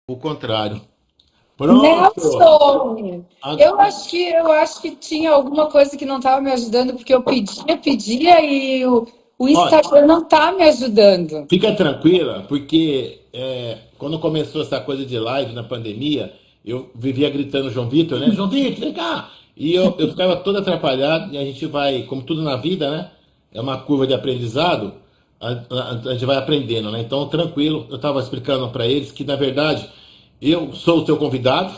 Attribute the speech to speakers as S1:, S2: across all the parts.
S1: O contrário. Pronto!
S2: Nelson,
S1: A-
S2: eu acho que tinha alguma coisa que não estava me ajudando, porque eu pedia e o
S1: Olha,
S2: Instagram não está me ajudando.
S1: fica tranquila, porque quando começou essa coisa de live na pandemia, eu vivia gritando João Vitor, né? João Vitor, vem cá! E eu ficava todo atrapalhado, e a gente vai, como tudo na vida, né? É uma curva de aprendizado, a gente vai aprendendo, né? Então, tranquilo, eu estava explicando para eles que, na verdade, eu sou o seu convidado,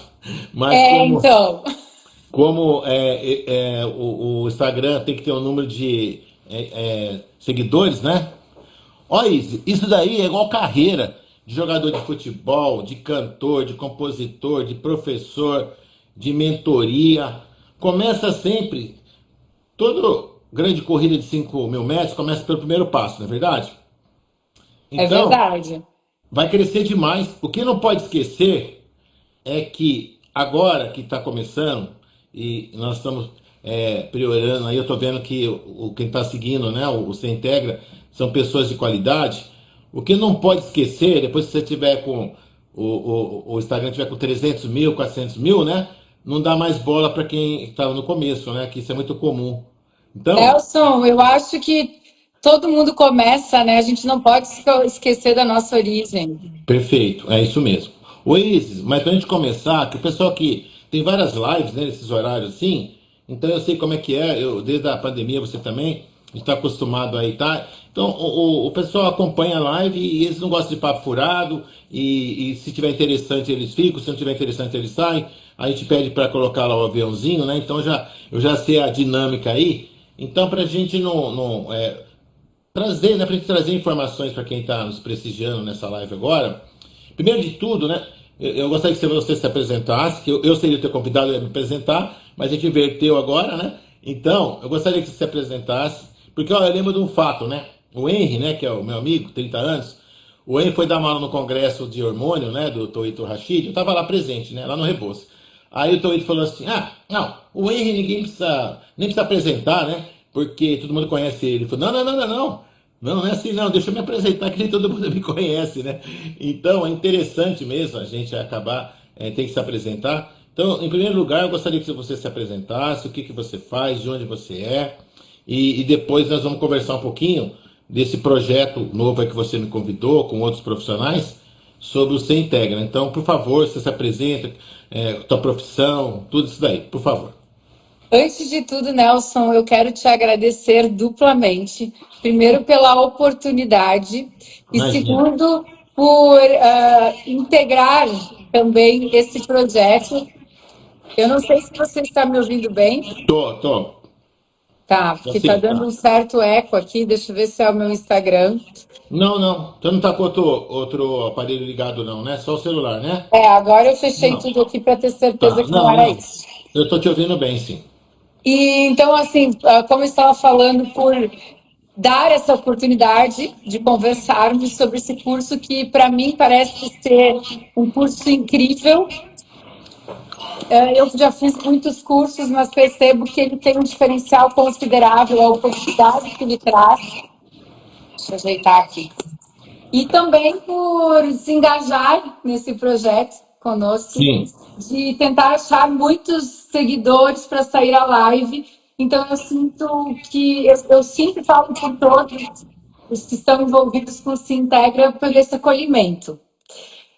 S1: mas
S2: É,
S1: como
S2: então.
S1: o Instagram tem que ter um número de seguidores, né? Olha isso daí é igual carreira de jogador de futebol, de cantor, de compositor, de professor, de mentoria. Começa sempre, toda grande corrida de 5.000 metros começa pelo primeiro passo, não é verdade?
S2: É
S1: Então,
S2: verdade.
S1: vai crescer demais. O que não pode esquecer é que agora que está começando e nós estamos priorando, aí eu estou vendo que quem está seguindo, né, o Se Integra, são pessoas de qualidade. O que não pode esquecer, depois que você tiver com o Instagram tiver com 300 mil, 400 mil, né, não dá mais bola para quem estava no começo, né, que isso é muito comum. Então,
S2: Nelson, eu acho que todo mundo começa, né? A gente não pode esquecer da nossa origem.
S1: perfeito, é isso mesmo. O Isis, mas para a gente começar, que o pessoal aqui tem várias lives, né, nesses horários assim, então eu sei como é que é, eu, desde a pandemia você também está acostumado aí, tá? Então o pessoal acompanha a live e eles não gostam de papo furado, e se tiver interessante eles ficam, se não tiver interessante eles saem, a gente pede para colocar lá o aviãozinho, né? Então eu já sei a dinâmica aí, então para a gente não trazer, né, para gente trazer informações para quem está nos prestigiando nessa live agora. Primeiro de tudo, né, eu gostaria que você se apresentasse, que eu seria o teu convidado, eu ia me apresentar, mas a gente inverteu agora, né? Então, eu gostaria que você se apresentasse, porque ó, eu lembro de um fato, né? O Henry, né, que é o meu amigo, 30 anos, o Henry foi dar uma aula no congresso de hormônio, né, do Toito Rashid, eu estava lá presente, né, lá no Rebouças. Aí o Toito falou assim: ah, não, o Henry ninguém precisa, nem precisa apresentar, né? Porque todo mundo conhece ele. Ele falou: não, não, não, não, não. Não, não é assim, não. Deixa eu me apresentar, que nem todo mundo me conhece, né? Então, é interessante mesmo a gente acabar, tem que se apresentar. Então, em primeiro lugar, eu gostaria que você se apresentasse, o que que você faz, de onde você é, e depois nós vamos conversar um pouquinho desse projeto novo aí que você me convidou, com outros profissionais, sobre o Sem Integra. Então, por favor, você se apresenta, tua profissão, tudo isso daí, por favor.
S2: Antes de tudo, Nelson, eu quero te agradecer duplamente. Primeiro, pela oportunidade, e
S1: Imagina.
S2: segundo, por integrar também esse projeto. Eu não sei se você está me ouvindo bem.
S1: Tô.
S2: Tá, porque está
S1: Assim,
S2: dando
S1: tá.
S2: um certo eco aqui. Deixa eu ver se é o meu Instagram.
S1: Não, não. Você não tá com outro aparelho ligado, não, né? Só o celular, né?
S2: É, agora eu fechei
S1: Não.
S2: tudo aqui para ter certeza
S1: Tá.
S2: que não
S1: Não,
S2: era
S1: não.
S2: isso.
S1: Eu tô te ouvindo bem, sim.
S2: E então, assim, como eu estava falando, por dar essa oportunidade de conversarmos sobre esse curso que, para mim, parece ser um curso incrível. Eu já fiz muitos cursos, mas percebo que ele tem um diferencial considerável, a oportunidade que ele traz. Deixa eu ajeitar aqui. E também por se engajar nesse projeto conosco,
S1: Sim.
S2: de tentar achar muitos seguidores para sair à live. Então, eu sinto que eu sempre falo por todos os que estão envolvidos com o Se Integra por esse acolhimento.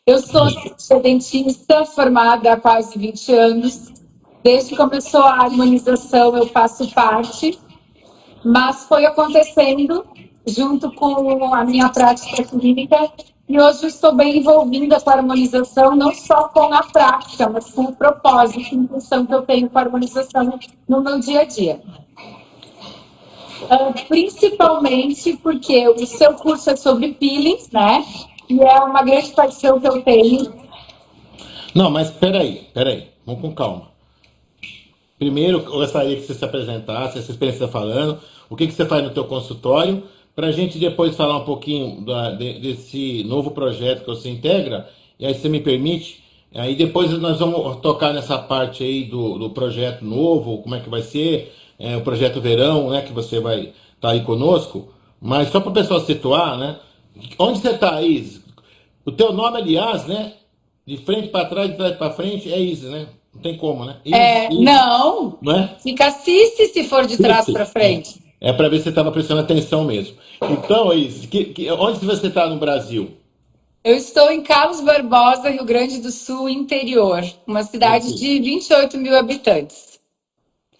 S2: Eu sou dentista formada há quase 20 anos. Desde que começou a harmonização, eu faço parte, mas foi acontecendo junto com a minha prática clínica e hoje eu estou bem envolvida com a harmonização, não só com a prática, mas com o propósito e intenção que eu tenho com a harmonização no meu dia a dia. Principalmente porque o seu curso é sobre peelings, né? E é uma grande paixão que eu tenho.
S1: Não, mas peraí. Vamos com calma. Primeiro, eu gostaria que você se apresentasse, essa experiência que você está falando, o que que você faz no teu consultório, para a gente depois falar um pouquinho desse novo projeto que você integra, e aí você me permite, aí depois nós vamos tocar nessa parte aí do projeto novo, como é que vai ser, o projeto verão, né, que você vai estar aí conosco, mas só para o pessoal situar, né, onde você está, Isis? O teu nome, aliás, né, De frente para trás, de trás para frente, é easy, né? Não tem como, né? Easy, easy,
S2: Não,
S1: não é?
S2: fica Cici se for de trás para
S1: Easy.
S2: frente.
S1: É para ver se você estava prestando atenção mesmo. Então, Easy, onde você está no Brasil?
S2: Eu estou em Carlos Barbosa, Rio Grande do Sul, interior, uma cidade
S1: Perfeito.
S2: de 28 mil habitantes.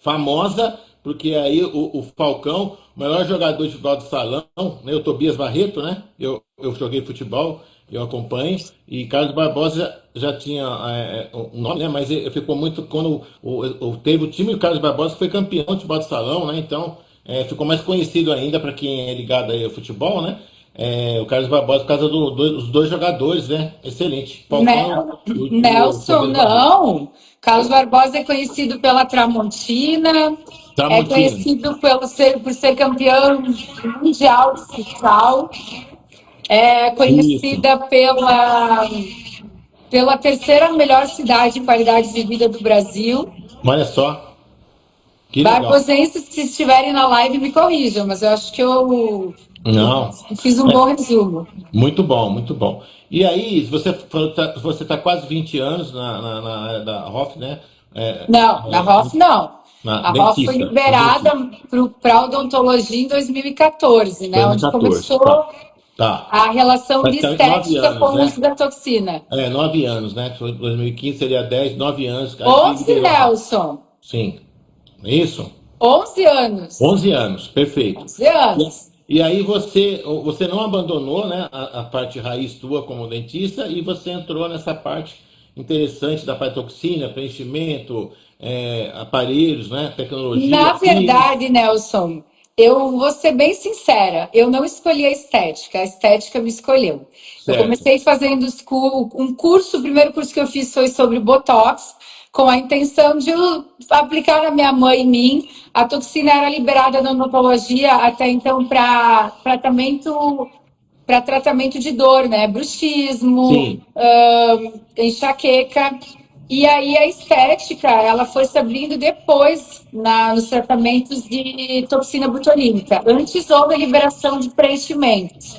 S1: Famosa, porque aí o Falcão, o melhor jogador de futebol do salão, né, o Tobias Barreto, né? Eu joguei futebol, eu acompanho, e Carlos Barbosa já tinha um nome, né? Mas ele ficou muito quando teve o time, o Carlos Barbosa foi campeão de futebol do salão, né? Então ficou mais conhecido ainda para quem é ligado aí ao futebol, né? O Carlos Barbosa por causa dos dois jogadores, né? Excelente. Falcão e o
S2: Nelson,
S1: Tobias Barreto.
S2: não. Carlos Barbosa é conhecido pela Tramontina, é
S1: Tramontina.
S2: conhecido por ser campeão mundial de futsal, é
S1: Isso.
S2: conhecida pela terceira melhor cidade em qualidade de vida do Brasil.
S1: Olha só, que legal.
S2: Barbosenses, se estiverem na live, me corrijam, mas eu acho que eu
S1: Não,
S2: fiz um bom resumo.
S1: muito bom, muito bom. E aí, você falou que você está quase 20 anos na área da Hoff, né? É,
S2: Não, na ROF não.
S1: na
S2: A ROF foi
S1: dentista, no
S2: liberada
S1: dentista,
S2: para odontologia em 2014, né? Onde
S1: 2014.
S2: começou
S1: Tá, tá.
S2: a relação de
S1: Praticamente 9
S2: estética com
S1: anos,
S2: o uso
S1: né?
S2: da toxina.
S1: 9 anos, né? Foi 2015, seria 10, 9 anos. Aí que
S2: 11,
S1: liberou a Hoff.
S2: Nelson.
S1: Sim, é isso?
S2: 11 anos.
S1: 11 anos, perfeito.
S2: 11 anos.
S1: E aí você não abandonou, né, a parte raiz tua como dentista e você entrou nessa parte interessante da patoxina, preenchimento, aparelhos, né,
S2: Na
S1: tecnologia, pires,
S2: verdade, Nelson, eu vou ser bem sincera, eu não escolhi a estética me escolheu. Eu
S1: certo?
S2: comecei fazendo um curso, o primeiro curso que eu fiz foi sobre Botox, com a intenção de aplicar na minha mãe e em mim. A toxina era liberada na odontologia até então para tratamento de dor, né? Bruxismo,
S1: Sim,
S2: enxaqueca. E aí a estética, ela foi se abrindo depois nos tratamentos de toxina botulínica. Antes houve a liberação de preenchimentos.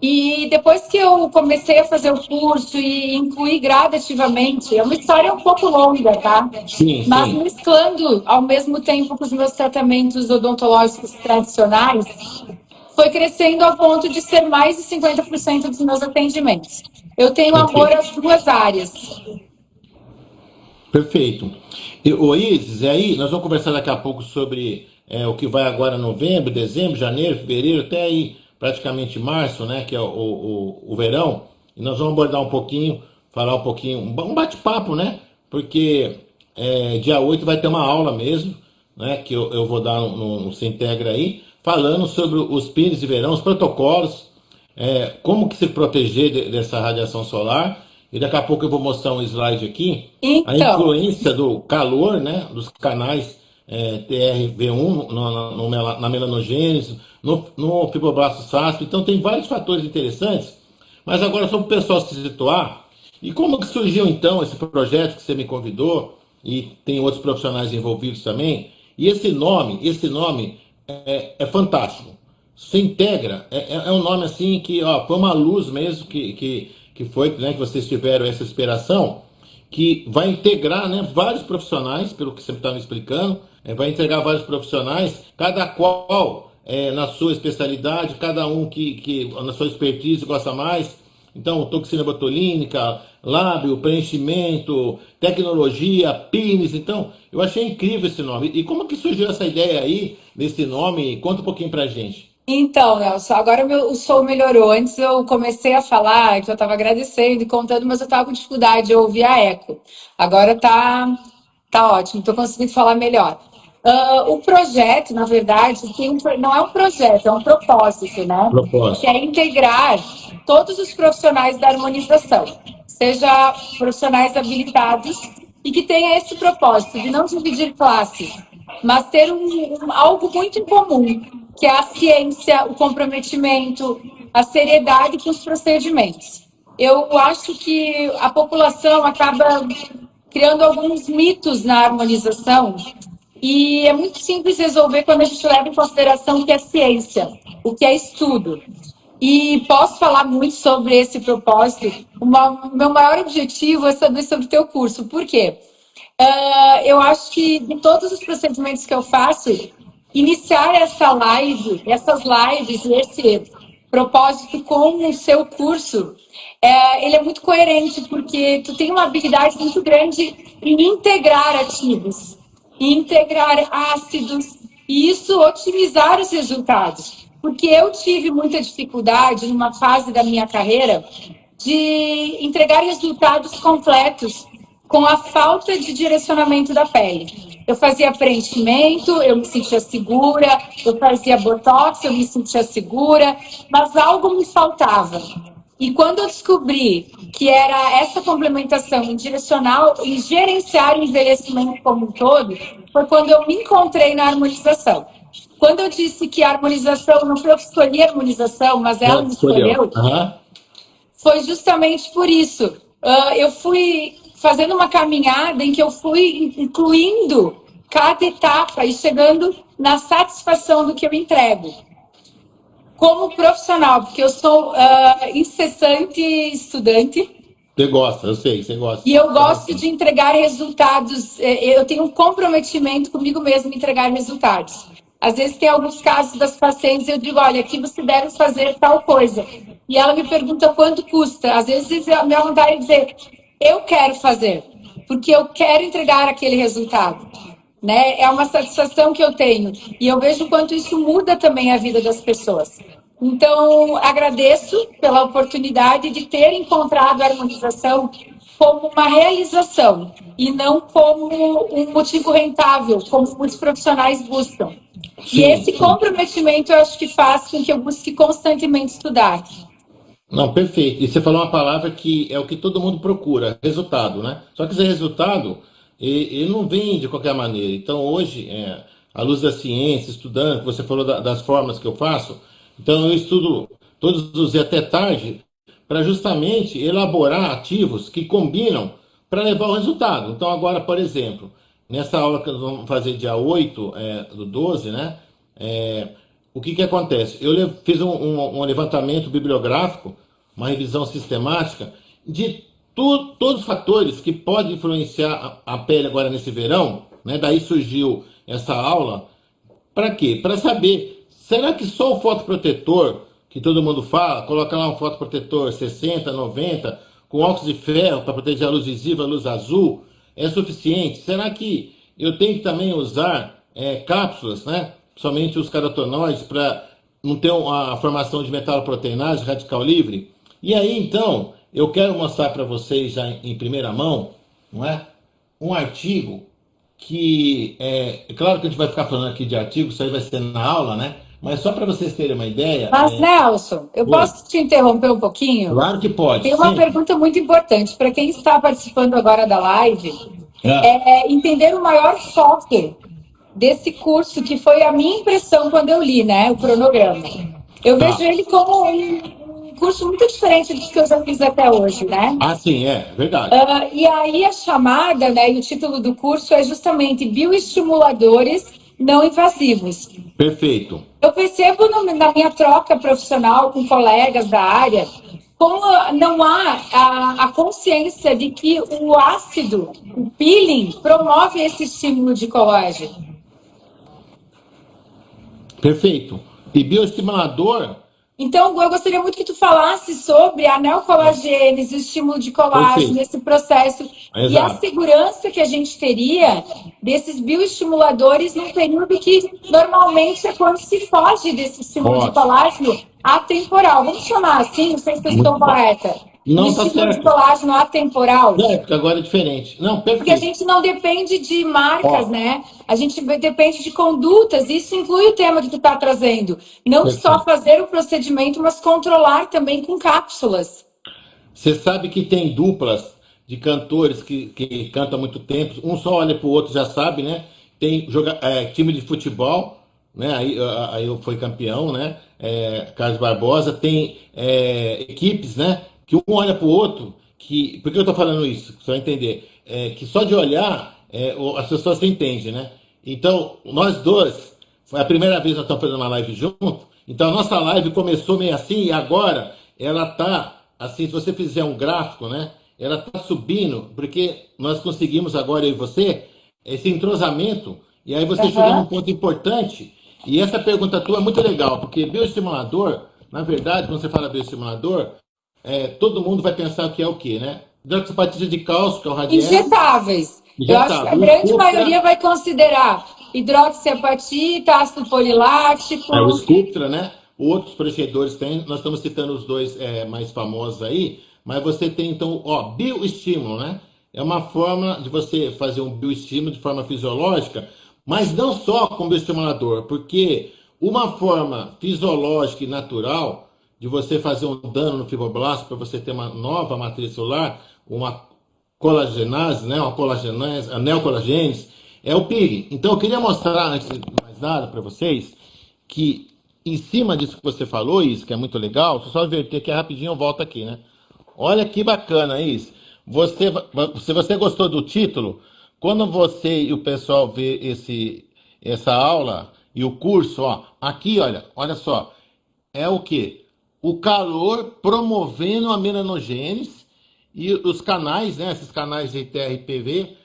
S2: E depois que eu comecei a fazer o curso e incluir gradativamente, é uma história um pouco longa, tá?
S1: sim,
S2: Mas
S1: sim,
S2: mesclando ao mesmo tempo com os meus tratamentos odontológicos tradicionais, foi crescendo ao ponto de ser mais de 50% dos meus atendimentos. Eu tenho amor
S1: perfeito.
S2: às duas áreas.
S1: Perfeito. Ô Isis, e aí nós vamos conversar daqui a pouco sobre o que vai agora novembro, dezembro, janeiro, fevereiro, até aí praticamente março, né, que é o verão. E nós vamos abordar um pouquinho, falar um pouquinho, um bate-papo, né? Porque dia 8 vai ter uma aula mesmo, né, que eu vou dar no Sintegra aí, falando sobre os pires de verão, os protocolos, como que se proteger dessa radiação solar. E daqui a pouco eu vou mostrar um slide aqui, a
S2: Então,
S1: influência do calor, né, dos canais TRV1 na melanogênese, no fibroblasto SASP. Então tem vários fatores interessantes, mas agora só para o pessoal se situar. E como que surgiu então esse projeto que você me convidou, e tem outros profissionais envolvidos também, e esse nome é fantástico. Se integra, é um nome assim que foi uma luz mesmo que foi, né, que vocês tiveram essa inspiração, que vai integrar, né, vários profissionais, pelo que você está me explicando, vai integrar vários profissionais, cada qual na sua especialidade, cada um que na sua expertise gosta mais. Então, toxina botulínica, lábio, preenchimento, tecnologia, pines. Então, eu achei incrível esse nome. E como que surgiu essa ideia aí, desse nome? Conta um pouquinho pra gente.
S2: Nelson, agora o som melhorou. Antes eu comecei a falar que eu estava agradecendo e contando, mas eu estava com dificuldade, eu ouvia eco. Agora tá ótimo, estou conseguindo falar melhor. O projeto, na verdade, não é um projeto, é um propósito, né? Que
S1: Propósito.
S2: é integrar todos os profissionais da harmonização, seja profissionais habilitados e que tenha esse propósito de não dividir classes, mas ter algo muito em comum, que é a ciência, o comprometimento, a seriedade com os procedimentos. Eu acho que a população acaba criando alguns mitos na harmonização e é muito simples resolver quando a gente leva em consideração o que é ciência, o que é estudo. E posso falar muito sobre esse propósito. O meu maior objetivo é saber sobre o teu curso. Por quê? Eu acho que de todos os procedimentos que eu faço, iniciar essa live, essas lives, esse propósito com o seu curso, ele é muito coerente, porque tu tem uma habilidade muito grande em integrar ativos, em integrar ácidos, e isso otimizar os resultados. Porque eu tive muita dificuldade numa fase da minha carreira de entregar resultados completos com a falta de direcionamento da pele. Eu fazia preenchimento, eu me sentia segura, eu fazia botox, eu me sentia segura, mas algo me faltava. E quando eu descobri que era essa complementação em direcional e gerenciar o envelhecimento como um todo, foi quando eu me encontrei na harmonização. Quando eu disse que a harmonização, não foi eu que escolhi a harmonização, mas ela
S1: Ela
S2: me
S1: escolheu.
S2: escolheu,
S1: Aham.
S2: foi justamente por isso. Eu fui fazendo uma caminhada em que eu fui incluindo cada etapa e chegando na satisfação do que eu entrego. Como profissional, porque eu sou incessante estudante,
S1: Você gosta, eu sei, você gosta.
S2: e eu
S1: Também
S2: gosto
S1: sim.
S2: de entregar resultados. Eu tenho um comprometimento comigo mesmo em entregar resultados. Às vezes tem alguns casos das pacientes, eu digo, olha, aqui você deve fazer tal coisa. E ela me pergunta quanto custa. Às vezes a minha vontade é dizer, eu quero fazer, porque eu quero entregar aquele resultado. Né? É uma satisfação que eu tenho. E eu vejo o quanto isso muda também a vida das pessoas. Então, agradeço pela oportunidade de ter encontrado a harmonização como uma realização e não como um motivo rentável, como muitos profissionais buscam. E
S1: Sim,
S2: esse
S1: sim.
S2: comprometimento eu acho que faz com que eu busque constantemente estudar.
S1: Não, perfeito. E você falou uma palavra que é o que todo mundo procura, resultado, né? Só que esse resultado, ele não vem de qualquer maneira. Então, hoje, à luz da ciência, estudando, você falou das formas que eu faço, então eu estudo todos os dias até tarde para justamente elaborar ativos que combinam para levar o resultado. Então, agora, por exemplo, nessa aula que nós vamos fazer dia 8 do 12, né? É, o que que acontece? Eu fiz um levantamento bibliográfico, uma revisão sistemática de todos os fatores que podem influenciar a pele agora nesse verão, né? Daí surgiu essa aula. Para quê? Para saber, será que só o fotoprotetor, que todo mundo fala, coloca lá um fotoprotetor 60, 90, com óxido de ferro para proteger a luz visível, a luz azul, é suficiente? Será que eu tenho que também usar cápsulas, né? Somente os carotenoides, para não ter a formação de metaloproteinase radical livre? E aí, então, eu quero mostrar para vocês já em primeira mão, não é? Um artigo que é claro que a gente vai ficar falando aqui de artigos, isso aí vai ser na aula, né? Mas só para vocês terem uma ideia,
S2: Mas, Nelson, eu
S1: oi,
S2: posso te interromper um pouquinho?
S1: claro que pode,
S2: Tem uma
S1: sempre.
S2: pergunta muito importante para quem está participando agora da live.
S1: Ah,
S2: Entender o maior foco desse curso, que foi a minha impressão quando eu li, né, o cronograma. Eu vejo
S1: tá.
S2: ele como um curso muito diferente dos que eu já fiz até hoje, né?
S1: Ah, sim, é verdade.
S2: E aí a chamada, né, e o título do curso é justamente Bioestimuladores Não Invasivos.
S1: Perfeito.
S2: Eu percebo na minha troca profissional com colegas da área como não há a consciência de que o ácido, o peeling, promove esse estímulo de colágeno.
S1: Perfeito. E bioestimulador,
S2: Então, eu gostaria muito que tu falasse sobre a neocolagênese, o estímulo de colágeno,
S1: perfeito.
S2: esse processo e a
S1: Exato.
S2: segurança que a gente teria desses bioestimuladores num período que normalmente é quando se foge desse estímulo de
S1: Ótimo.
S2: colágeno atemporal. Vamos chamar assim, não sei se eu estou
S1: Muito bom.
S2: correta. Um
S1: Não, tá
S2: estímulo de
S1: certo.
S2: colágeno atemporal.
S1: Não, é porque agora é diferente. Não,
S2: Porque a
S1: perfeito.
S2: gente não depende de marcas,
S1: Ó,
S2: né? A gente depende de condutas. Isso inclui o tema que tu está trazendo. Não só
S1: perfeito.
S2: fazer o procedimento, mas controlar também com cápsulas.
S1: Você sabe que tem duplas de cantores que cantam há muito tempo, um só olha para o outro já sabe, né? Tem time de futebol, né? Aí eu fui campeão, né? Carlos Barbosa, tem equipes, né? Que um olha para o outro, por que eu estou falando isso? Você vai entender. Que só de olhar as pessoas se entendem, né? Então, nós dois, foi a primeira vez que nós estamos fazendo uma live junto, Então a nossa live começou meio assim e agora ela tá assim, se você fizer um gráfico, né? Ela tá subindo, porque nós conseguimos agora, eu e você, esse entrosamento, e aí você chegou num
S2: Aham.
S1: ponto importante, e essa pergunta tua é muito legal, porque bioestimulador, na verdade, quando você fala bioestimulador, todo mundo vai pensar que é o quê, né? Hidroxiapatita de cálcio, que é o Radiesse,
S2: Injetáveis. Eu acho que a
S1: injetável. O
S2: grande
S1: Sculptra,
S2: maioria vai considerar hidroxiapatita, ácido
S1: o
S2: polilático.
S1: Sculptra, né? Outros preenchedores tem, nós estamos citando os dois mais famosos aí, mas você tem então, ó, bioestímulo, né? É uma forma de você fazer um bioestímulo de forma fisiológica, mas não só com bioestimulador, porque uma forma fisiológica e natural de você fazer um dano no fibroblasto para você ter uma nova matriz celular, uma colagenase, né? Uma colagenase, a neocolagênese, é o peeling. Então eu queria mostrar, antes de mais nada, para vocês, que em cima disso que você falou, isso que é muito legal, deixa eu só inverter aqui rapidinho, eu volto aqui, né? Olha que bacana isso. Se você gostou do título, quando você e o pessoal vê essa aula e o curso, ó, aqui, olha só, é o que? O calor promovendo a melanogênese e os canais, né? Esses canais de TRPV,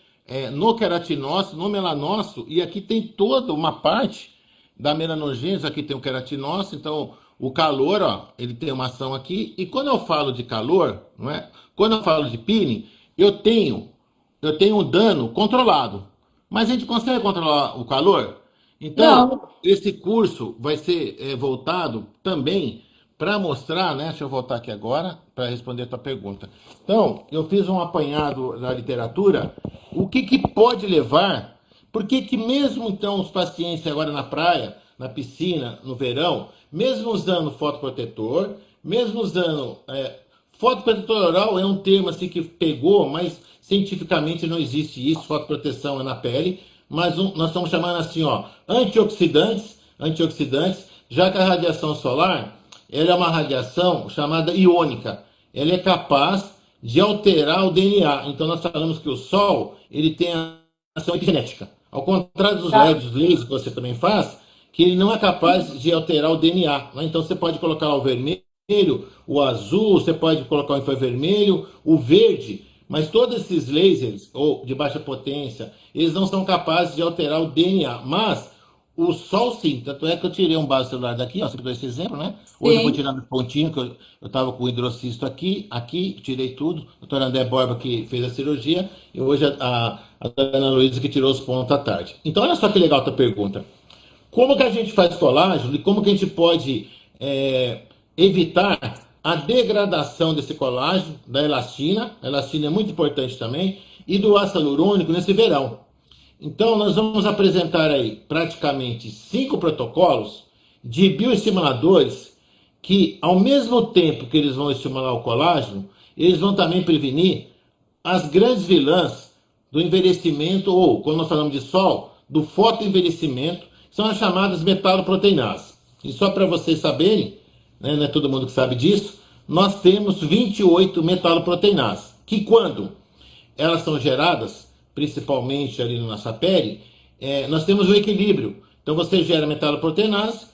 S1: no queratinócito, no melanócito, e aqui tem toda uma parte da melanogênese, aqui tem o queratinócito, então o calor, ó, ele tem uma ação aqui, e quando eu falo de calor, não é? Quando eu falo de peeling, eu tenho um dano controlado. Mas a gente consegue controlar o calor? Então,
S2: Não.
S1: esse curso vai ser voltado também para mostrar, né? Deixa eu voltar aqui agora para responder a tua pergunta. Então, eu fiz um apanhado da literatura, o que que pode levar, por que que mesmo então os pacientes agora na praia, na piscina, no verão, mesmo usando fotoprotetor, mesmo usando fotoprotetor oral é um termo assim que pegou, mas cientificamente não existe isso, fotoproteção é na pele, mas nós estamos chamando assim, ó, antioxidantes, já que a radiação solar, ela é uma radiação chamada iônica. Ela é capaz de alterar o DNA. Então nós falamos que o Sol, ele tem a ação epigenética. Ao contrário dos
S2: Tá.
S1: LEDs, lasers que você também faz, que ele não é capaz de alterar o DNA, né? Então você pode colocar o vermelho, o azul, você pode colocar o infravermelho, o verde, mas todos esses lasers, ou de baixa potência, eles não são capazes de alterar o DNA. Mas o Sol sim, tanto é que eu tirei um base celular daqui, ó, você deu esse exemplo, né? Hoje eu vou
S2: Sim.
S1: tirando o pontinho, que eu estava com o hidrocisto aqui, tirei tudo. A doutora André Borba que fez a cirurgia, e hoje a doutora Ana Luísa que tirou os pontos à tarde. Então olha só que legal a tua pergunta. Como que a gente faz colágeno e como que a gente pode evitar a degradação desse colágeno, da elastina, a elastina é muito importante também, e do ácido hialurônico nesse verão. Então, nós vamos apresentar aí praticamente 5 protocolos de bioestimuladores que, ao mesmo tempo que eles vão estimular o colágeno, eles vão também prevenir as grandes vilãs do envelhecimento, ou, quando nós falamos de sol, do fotoenvelhecimento, são as chamadas metaloproteinases. E só para vocês saberem, né, não é todo mundo que sabe disso, nós temos 28 metaloproteinases, que quando elas são geradas, principalmente ali na nossa pele, nós temos o equilíbrio. Então você gera metaloproteinase,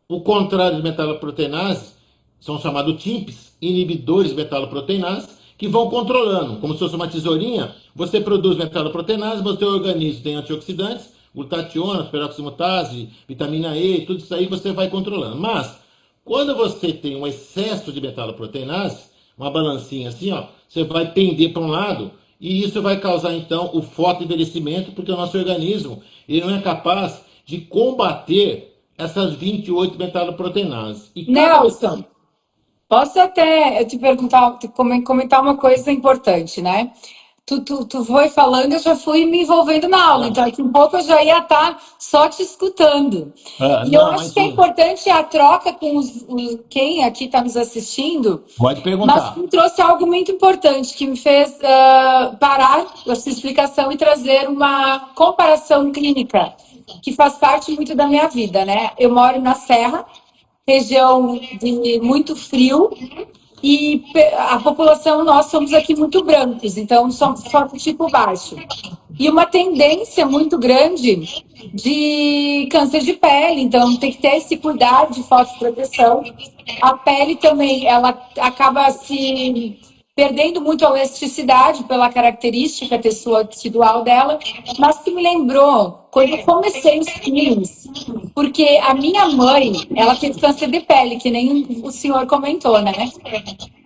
S1: o contrário de metaloproteinase são chamados TIMPs, inibidores de metaloproteinase, que vão controlando, como se fosse uma tesourinha, você produz metaloproteinase, mas o teu organismo tem antioxidantes, glutationa, peroximutase, vitamina E, tudo isso aí você vai controlando. Mas, quando você tem um excesso de metaloproteinase, uma balancinha assim, ó, você vai pender para um lado, e isso vai causar, então, o fotoenvelhecimento, porque o nosso organismo ele não é capaz de combater essas 28 metaloproteinases. E cada
S2: Nelson, posso até te perguntar, comentar uma coisa importante, né? Tu foi falando, eu já fui me envolvendo na aula, então daqui a um pouco eu já ia estar só te escutando. E eu
S1: não,
S2: acho que é
S1: imagina.
S2: importante a troca com quem aqui está nos assistindo,
S1: Pode
S2: mas
S1: perguntar.
S2: tu trouxe algo muito importante que me fez parar essa explicação e trazer uma comparação clínica, que faz parte muito da minha vida, né? Eu moro na Serra, região de muito frio, e a população, nós somos aqui muito brancos, então somos tipo baixo. E uma tendência muito grande de câncer de pele. Então, tem que ter esse cuidado de fotoproteção. A pele também, ela acaba se perdendo muito a elasticidade pela característica tecidual dela, mas que me lembrou quando eu comecei os peelings, porque a minha mãe, ela teve câncer de pele, que nem o senhor comentou, né?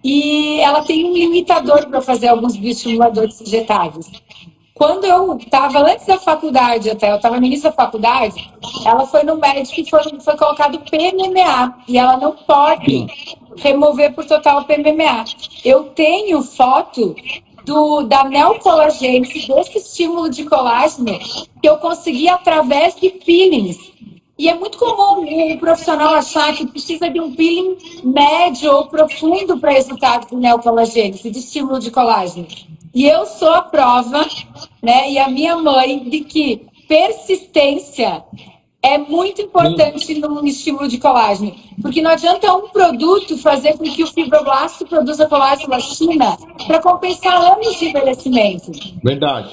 S2: E ela tem um limitador para fazer alguns bioestimuladores injetáveis. Quando eu estava, antes da faculdade até, eu estava no início da faculdade, ela foi no médico e foi colocado PMMA. E ela não pode remover por total o PMMA. Eu tenho foto da neocolagênese, desse estímulo de colágeno, que eu consegui através de peelings. E é muito comum o profissional achar que precisa de um peeling médio ou profundo para resultado de neocolagênese, de estímulo de colágeno. E eu sou a prova, né, e a minha mãe, de que persistência é muito importante no estímulo de colágeno. Porque não adianta um produto fazer com que o fibroblasto produza colágeno elastina para compensar anos de envelhecimento.
S1: Verdade.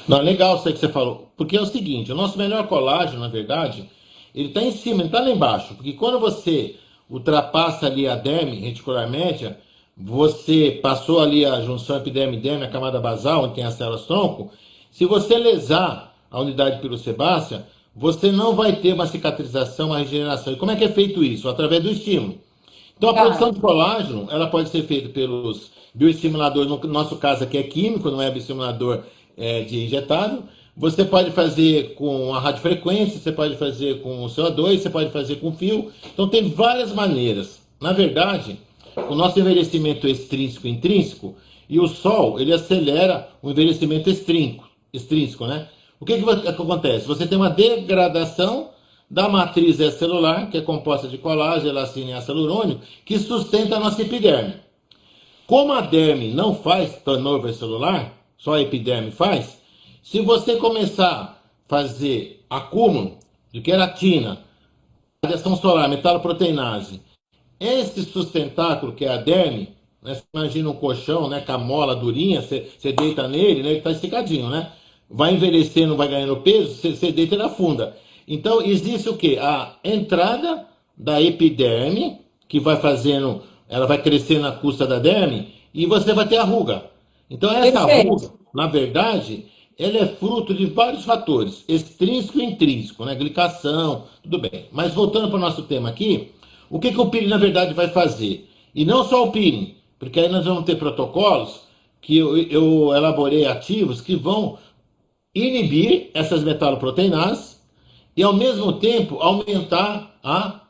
S1: Não, legal isso aí que você falou. Porque é o seguinte, o nosso melhor colágeno, na verdade, ele está em cima, ele está lá embaixo. Porque quando você ultrapassa ali a derme reticular média, você passou ali a junção epiderme-derme, a camada basal, onde tem as células-tronco, se você lesar a unidade pirocebácea, você não vai ter uma cicatrização, uma regeneração. E como é que é feito isso? Através do estímulo. Então, a produção de colágeno, ela pode ser feita pelos bioestimuladores, no nosso caso aqui é químico, não é bioestimulador de injetado. Você pode fazer com a radiofrequência, você pode fazer com o CO2, você pode fazer com fio. Então, tem várias maneiras. Na verdade, o nosso envelhecimento extrínseco e intrínseco, e o sol, ele acelera o envelhecimento extrínseco, né? O que acontece? Você tem uma degradação da matriz extracelular, que é composta de colágeno, elastina e ácido hialurônico, que sustenta a nossa epiderme. Como a derme não faz turnover celular, só a epiderme faz, se você começar a fazer acúmulo de queratina, radiação solar, metaloproteinase, esse sustentáculo que é a derme, né, você imagina um colchão, né, com a mola durinha, você deita nele, né, ele está esticadinho, né? Vai envelhecendo, vai ganhando peso, você deita e ele afunda. Então, existe o quê? A entrada da epiderme, que vai fazendo, ela vai crescendo na custa da derme, e você vai ter a ruga. Então, essa ruga, na verdade, ela é fruto de vários fatores, extrínseco e intrínseco, né? Glicação, tudo bem. Mas voltando para o nosso tema aqui, o que o peeling, na verdade, vai fazer? E não só o peeling, porque aí nós vamos ter protocolos que eu elaborei ativos que vão inibir essas metaloproteinases e, ao mesmo tempo, aumentar a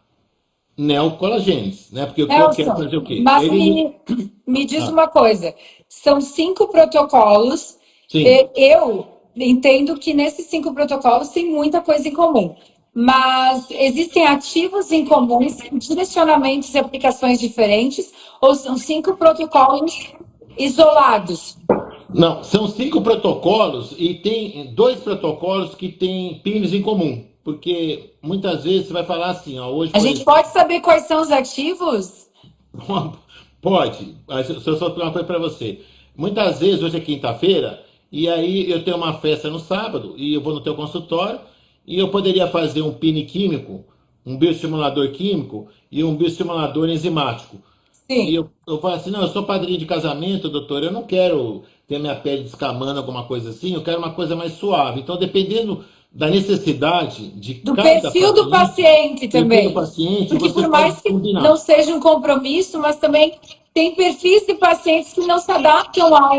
S1: neocolagênese, né? Porque o corpo quer fazer o quê?
S2: Mas me diz uma coisa, são 5 protocolos, eu entendo que nesses 5 protocolos tem muita coisa em comum, mas existem ativos em comuns, direcionamentos e aplicações diferentes, ou são 5 protocolos isolados?
S1: Não, são 5 protocolos e tem 2 protocolos que têm pins em comum. Porque muitas vezes você vai falar assim, ó, hoje...
S2: A gente pode saber quais são os ativos?
S1: Pode. Se eu só falar uma coisa para você. Muitas vezes, hoje é quinta-feira, e aí eu tenho uma festa no sábado, e eu vou no teu consultório, e eu poderia fazer um pine químico, um bioestimulador químico e um bioestimulador enzimático.
S2: Sim.
S1: E eu falo assim, não, eu sou padrinho de casamento, doutor, eu não quero ter minha pele descamando, alguma coisa assim, eu quero uma coisa mais suave. Então, dependendo da necessidade
S2: do perfil do paciente também. Porque por mais que não seja um compromisso, mas também tem perfis de pacientes que não se adaptam a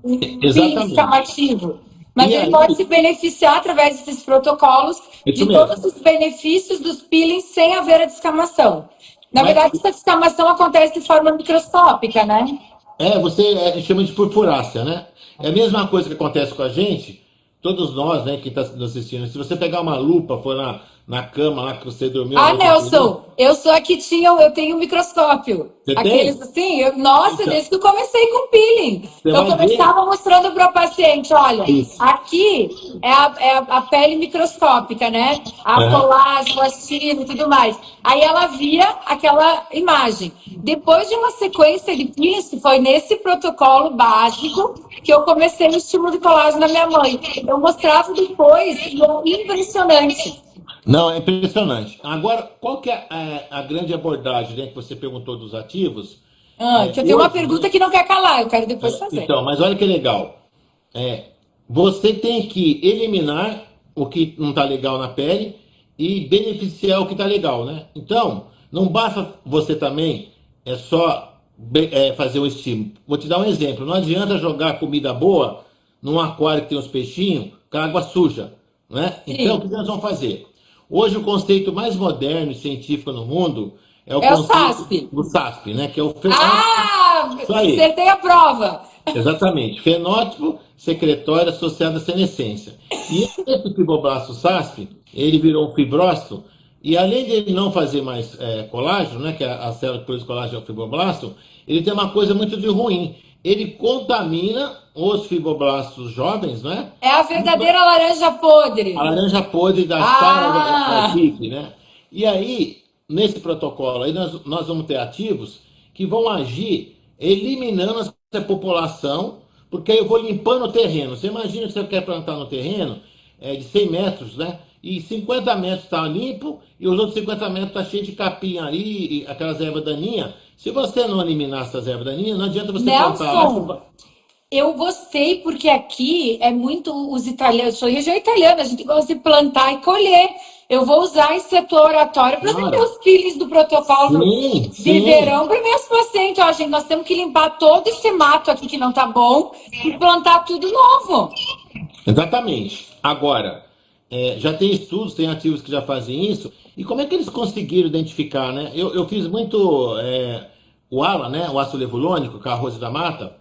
S2: um peeling chamativo. Mas ele pode se beneficiar através desses protocolos de todos os benefícios dos peelings sem haver a descamação. Na verdade, essa descamação acontece de forma microscópica, né?
S1: Você chama de purpurácea, né? É a mesma coisa que acontece com a gente, todos nós, né, que está nos assistindo. Se você pegar uma lupa, for na cama lá que você dormiu...
S2: Ah, Nelson, eu sou a que eu tenho um microscópio.
S1: Você
S2: aqueles
S1: tem?
S2: Assim, nossa, então, desde que eu comecei com peeling. Eu começava mostrando para o paciente, olha, aqui é a pele microscópica, né? A
S1: Aham.
S2: colágeno, elastina e tudo mais. Aí ela via aquela imagem. Depois de uma sequência de isso, foi nesse protocolo básico que eu comecei o estímulo de colágeno da minha mãe. Eu mostrava depois, e é impressionante.
S1: Não, é impressionante. Agora, qual que é a grande abordagem, né, que você perguntou dos ativos?
S2: Que eu tenho uma
S1: Hoje,
S2: pergunta
S1: né?
S2: que não quer calar, eu quero depois fazer.
S1: Então, mas olha que legal. É, você tem que eliminar o que não está legal na pele e beneficiar o que está legal, né? Então, não basta você também só fazer um estímulo. Vou te dar um exemplo. Não adianta jogar comida boa num aquário que tem uns peixinhos com água suja, né? Então, o que
S2: Sim.
S1: nós vamos fazer? Hoje, o conceito mais moderno e científico no mundo é o
S2: É o
S1: conceito
S2: SASP.
S1: do SASP, né? Que é o fenótipo.
S2: Ah,
S1: Isso aí.
S2: acertei a prova.
S1: Exatamente. Fenótipo secretório associado à senescência. E esse fibroblasto SASP, ele virou um fibrócito, e além de ele não fazer mais colágeno, né, que é a célula que produz colágeno é o fibroblasto, ele tem uma coisa muito de ruim. Ele contamina os fibroblastos jovens, né?
S2: É a verdadeira laranja podre.
S1: A laranja podre da sala da
S2: Ah,
S1: equipe, né? E aí, nesse protocolo aí, nós vamos ter ativos que vão agir eliminando essa população, porque aí eu vou limpando o terreno. Você imagina que você quer plantar no terreno de 100 metros, né? E 50 metros está limpo e os outros 50 metros está cheio de capim ali, e aquelas ervas daninhas. Se você não eliminar essas ervas daninhas, não adianta você plantar lá.
S2: Nelson, eu gostei porque aqui é muito os italianos, sou região italiana, a gente gosta de plantar e colher. Eu vou usar esse setor oratório para vender
S1: Claro.
S2: os peelings do protocolo
S1: Sim,
S2: de
S1: sim.
S2: verão para minhas pacientes. Ó, gente, nós temos que limpar todo esse mato aqui que não tá bom e plantar tudo novo.
S1: Exatamente. Agora, já tem estudos, tem ativos que já fazem isso. E como é que eles conseguiram identificar, né? Eu fiz muito o ALA, né? O ácido levulônico, com a Rose da Mata,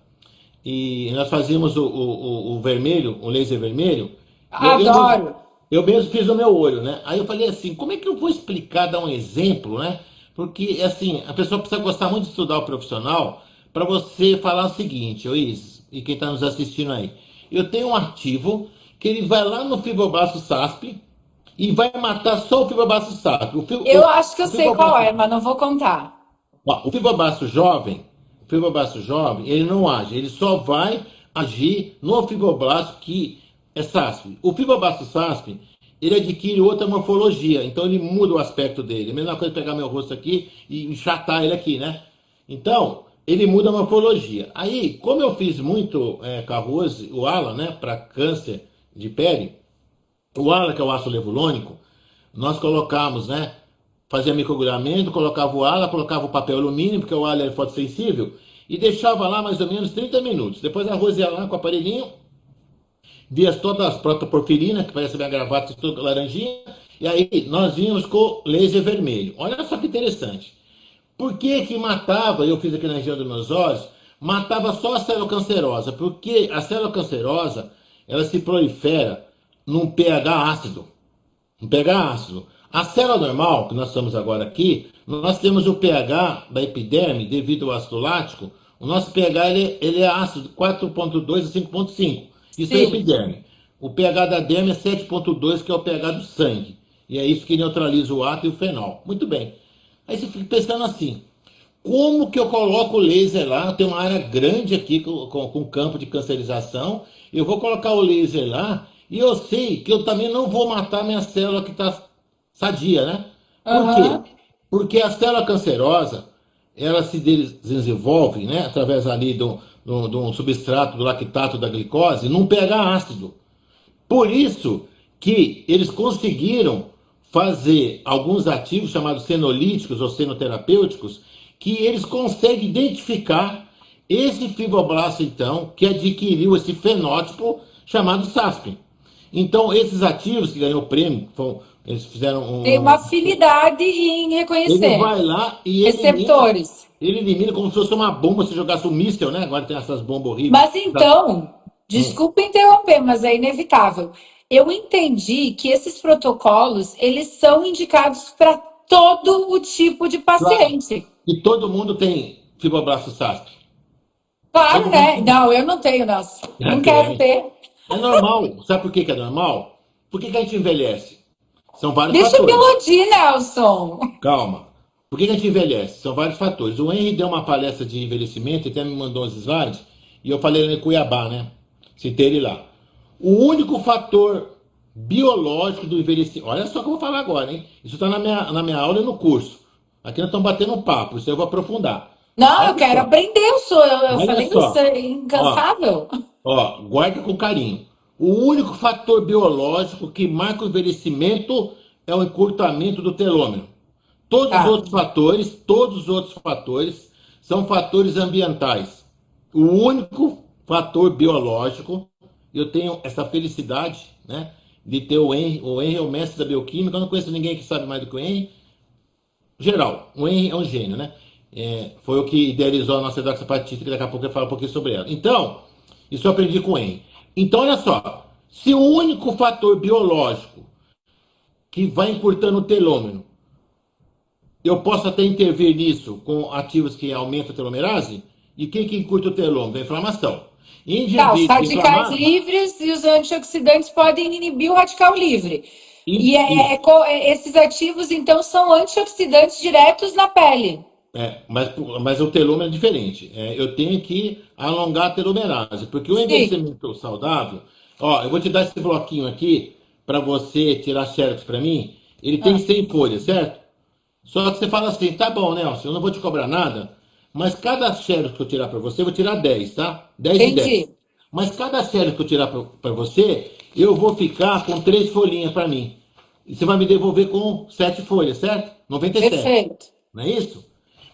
S1: e nós fazíamos o vermelho, o laser vermelho. Eu,
S2: Adoro.
S1: eu mesmo fiz no meu olho, né? Aí eu falei assim, como é que eu vou explicar, dar um exemplo, né? Porque, assim, a pessoa precisa gostar muito de estudar o profissional para você falar o seguinte, ô Isis, e quem está nos assistindo aí. Eu tenho um ativo que ele vai lá no fibroblasto SASP e vai matar só o fibroblasto SASP.
S2: Eu acho que eu
S1: O
S2: sei qual
S1: fibroblasto,
S2: é, mas não vou contar.
S1: ó, o fibroblasto jovem, ele não age, ele só vai agir no fibroblasto que é SASP. O fibroblasto SASP, ele adquire outra morfologia, então ele muda o aspecto dele. É a mesma coisa pegar meu rosto aqui e enxatar ele aqui, né? Então, ele muda a morfologia. Aí, como eu fiz muito Carrose, o ALA, né, para câncer de pele, o ALA, que é o ácido levulônico, nós colocamos, né, fazia microagulhamento, colocava o ALA, colocava o papel alumínio, porque o ALA é fotossensível, e deixava lá mais ou menos 30 minutos. Depois a Rose ia lá com o aparelhinho, via todas as protoporfirina, que parece minha gravata, tudo laranjinha, e aí nós vínhamos com laser vermelho. Olha só que interessante. Por que que matava, eu fiz aqui na região dos meus olhos, matava só a célula cancerosa? Porque a célula cancerosa, ela se prolifera num pH ácido. Um pH ácido. A célula normal, que nós estamos agora aqui, nós temos o pH da epiderme, devido ao ácido lático, o nosso pH ele é ácido 4,2 a 5,5. Isso é
S2: Sim.
S1: epiderme. O pH da derme é 7,2, que é o pH do sangue. E é isso que neutraliza o átomo e o fenol. Muito bem. Aí você fica pensando assim, como que eu coloco o laser lá? Eu tenho uma área grande aqui com campo de cancerização. Eu vou colocar o laser lá e eu sei que eu também não vou matar minha célula que está sadia, né? Por quê?
S2: Aham.
S1: Porque a célula cancerosa, ela se desenvolve, né, através ali do substrato, do lactato da glicose, num pH ácido. Por isso que eles conseguiram fazer alguns ativos chamados senolíticos ou senoterapêuticos, que eles conseguem identificar esse fibroblasto, então, que adquiriu esse fenótipo chamado SASP. Então, esses ativos que ganhou o prêmio, eles fizeram
S2: Tem uma afinidade em
S1: ele
S2: reconhecer.
S1: vai lá e elimina,
S2: Receptores.
S1: ele elimina como se fosse uma bomba, se jogasse um míssil, né? Agora tem essas bombas horríveis.
S2: Mas então,
S1: Hum.
S2: desculpa interromper, mas é inevitável. Eu entendi que esses protocolos, eles são indicados para todo o tipo de
S1: Claro.
S2: paciente.
S1: E todo mundo tem fibroblasto SASP.
S2: Claro,
S1: Todo mundo
S2: né?
S1: tem.
S2: Não, eu não tenho, nossa.
S1: Já
S2: Não quero
S1: tem.
S2: ter.
S1: É normal. Sabe por que que é normal? Por que que a gente envelhece? São vários
S2: Deixa eu me
S1: fatores.
S2: iludir, Nelson.
S1: Calma. Por que que a gente envelhece? São vários fatores. O Henry deu uma palestra de envelhecimento, ele até me mandou uns slides, e eu falei em Cuiabá, né? Citei ele lá. O único fator biológico do envelhecimento. Olha só o que eu vou falar agora, hein? Isso está na minha aula e no curso. Aqui nós estamos batendo um papo, isso eu vou aprofundar.
S2: Não, eu
S1: Olha
S2: quero
S1: só,
S2: aprender, eu
S1: olha
S2: falei que eu sou
S1: só. Ó,
S2: incansável.
S1: ó, guarda com carinho. O único fator biológico que marca o envelhecimento é o encurtamento do telômero.
S2: Tá.
S1: Todos os outros fatores são fatores ambientais. O único fator biológico, eu tenho essa felicidade, né, de ter o Henry é o mestre da bioquímica, eu não conheço ninguém que sabe mais do que o Henry, geral, o Henry é um gênio, né? Foi o que idealizou a nossa hidroxapatita, que daqui a pouco eu falo um pouquinho sobre ela. Então, isso eu aprendi com o Henry. Então, olha só, se o único fator biológico que vai encurtando o telômero eu posso até intervir nisso com ativos que aumentam a telomerase. E quem que encurta o telômero? A inflamação.
S2: Tá, os
S1: Indivíduos
S2: radicais
S1: inflamados.
S2: livres e os antioxidantes podem inibir o radical livre. E
S1: Isso.
S2: esses ativos, então, são antioxidantes diretos na pele.
S1: Mas o telômero é diferente. Eu tenho que alongar a telomerase. Porque o
S2: Sim.
S1: envelhecimento saudável. Ó, eu vou te dar esse bloquinho aqui para você tirar xerox para mim. Ele tem
S2: Ah,
S1: 100 folhas, certo? Só que você fala assim, tá bom, Nelson, eu não vou te cobrar nada, mas cada xerox que eu tirar para você, eu vou tirar 10, tá? 10 e 10.
S2: entendi.
S1: Mas cada xerox que eu tirar para você, eu vou ficar com 3 folhinhas para mim. E você vai me devolver com 7 folhas, certo? 97.
S2: Perfeito.
S1: Não é isso?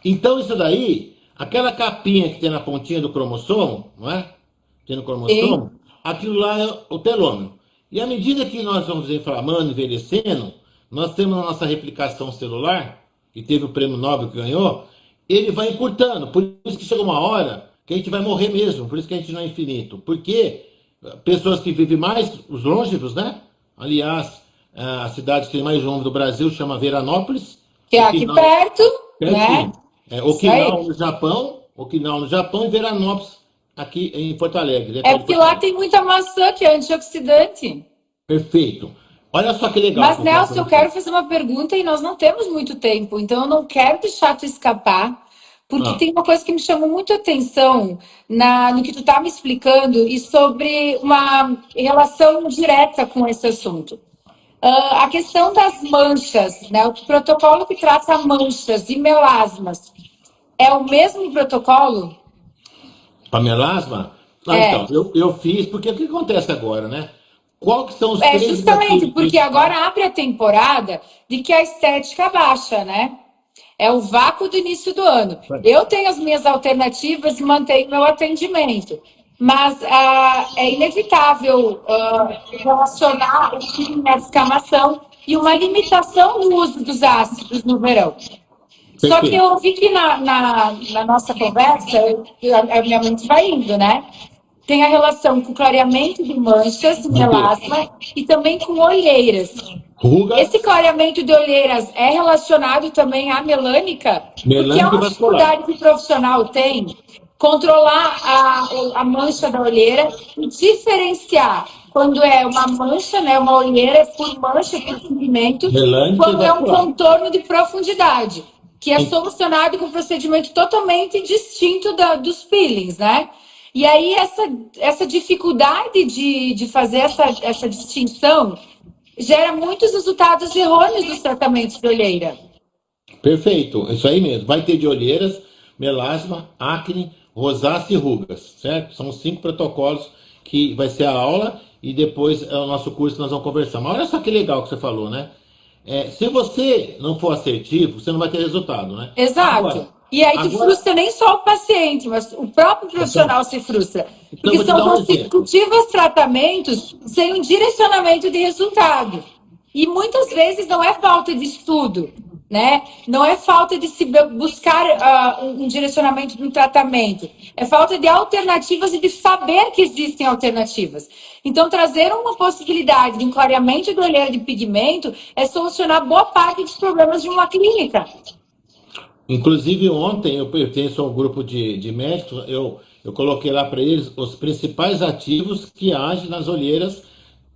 S1: Então isso daí, aquela capinha que tem na pontinha do cromossomo, não é? Tem no
S2: Sim.
S1: cromossomo, aquilo lá é o telômero. E à medida que nós vamos inflamando, envelhecendo, nós temos a nossa replicação celular, que teve o prêmio Nobel que ganhou, ele vai encurtando. Por isso que chega uma hora que a gente vai morrer mesmo, por isso que a gente não é infinito. Porque pessoas que vivem mais, os longevos, né? Aliás, a cidade que tem mais longe do Brasil chama Veranópolis,
S2: Que é aqui
S1: Okinawa,
S2: perto, né?
S1: pertinho.
S2: Isso aí.
S1: Okinawa no Japão e Veranópolis aqui em Porto Alegre, né,
S2: É
S1: perto de
S2: porque
S1: Porto
S2: lá
S1: Alegre.
S2: tem muita maçã que é antioxidante.
S1: Perfeito. Olha só que legal
S2: Mas,
S1: que eu vou falar para
S2: Nelson, eu
S1: você.
S2: quero fazer uma pergunta e nós não temos muito tempo, então eu não quero deixar tu escapar, porque
S1: Ah,
S2: tem uma coisa que me chamou muito a atenção no que tu está me explicando e sobre uma relação direta com esse assunto. A questão das manchas, né? O protocolo que trata manchas e melasmas é o mesmo protocolo?
S1: para melasma? Ah, então,
S2: É,
S1: eu fiz, porque o que acontece agora, né? Qual que são os
S2: é
S1: três
S2: justamente
S1: desafios
S2: porque
S1: principais?
S2: agora abre a temporada de que a estética baixa, né? É o vácuo do início do ano. Eu tenho as minhas alternativas e mantenho meu atendimento. Mas é inevitável relacionar o crime à descamação e uma limitação no uso dos ácidos no verão. Só que
S1: Perfeito.
S2: eu vi que na nossa conversa, a minha mente vai indo, né? Tem a relação com clareamento de manchas,
S1: Vai ter
S2: melasma e também com olheiras. Esse
S1: rugas,
S2: clareamento de olheiras é relacionado também à melânica, porque é
S1: melânico e
S2: uma
S1: vascular.
S2: dificuldade que o profissional tem controlar a mancha da olheira e diferenciar quando é uma mancha, né, uma olheira por mancha, por pigmento,
S1: Melânica e
S2: quando é um
S1: vascular.
S2: contorno de profundidade, que é solucionado com um procedimento totalmente distinto dos peelings, né? E aí essa dificuldade de fazer essa distinção gera muitos resultados errôneos dos tratamentos de olheira.
S1: Perfeito, isso aí mesmo. Vai ter de olheiras, melasma, acne, rosácea e rugas, certo? São os 5 protocolos que vai ser a aula e depois é o nosso curso que nós vamos conversar. Mas olha só que legal que você falou, né? Se você não for assertivo, você não vai ter resultado, né?
S2: Exato.
S1: Agora,
S2: E aí tu
S1: agora,
S2: frustra nem só o paciente, mas o próprio
S1: então,
S2: profissional se frustra.
S1: então eu
S2: Porque
S1: vou te
S2: são
S1: dar um exemplo.
S2: consecutivos tratamentos sem um direcionamento de resultado. E muitas vezes não é falta de estudo, né? Não é falta de se buscar um direcionamento de um tratamento. É falta de alternativas e de saber que existem alternativas. Então, trazer uma possibilidade de um clareamento do olheira de pigmento é solucionar boa parte dos problemas de uma clínica.
S1: Inclusive, ontem eu pertenço ao grupo de médicos, eu coloquei lá para eles os principais ativos que agem nas olheiras,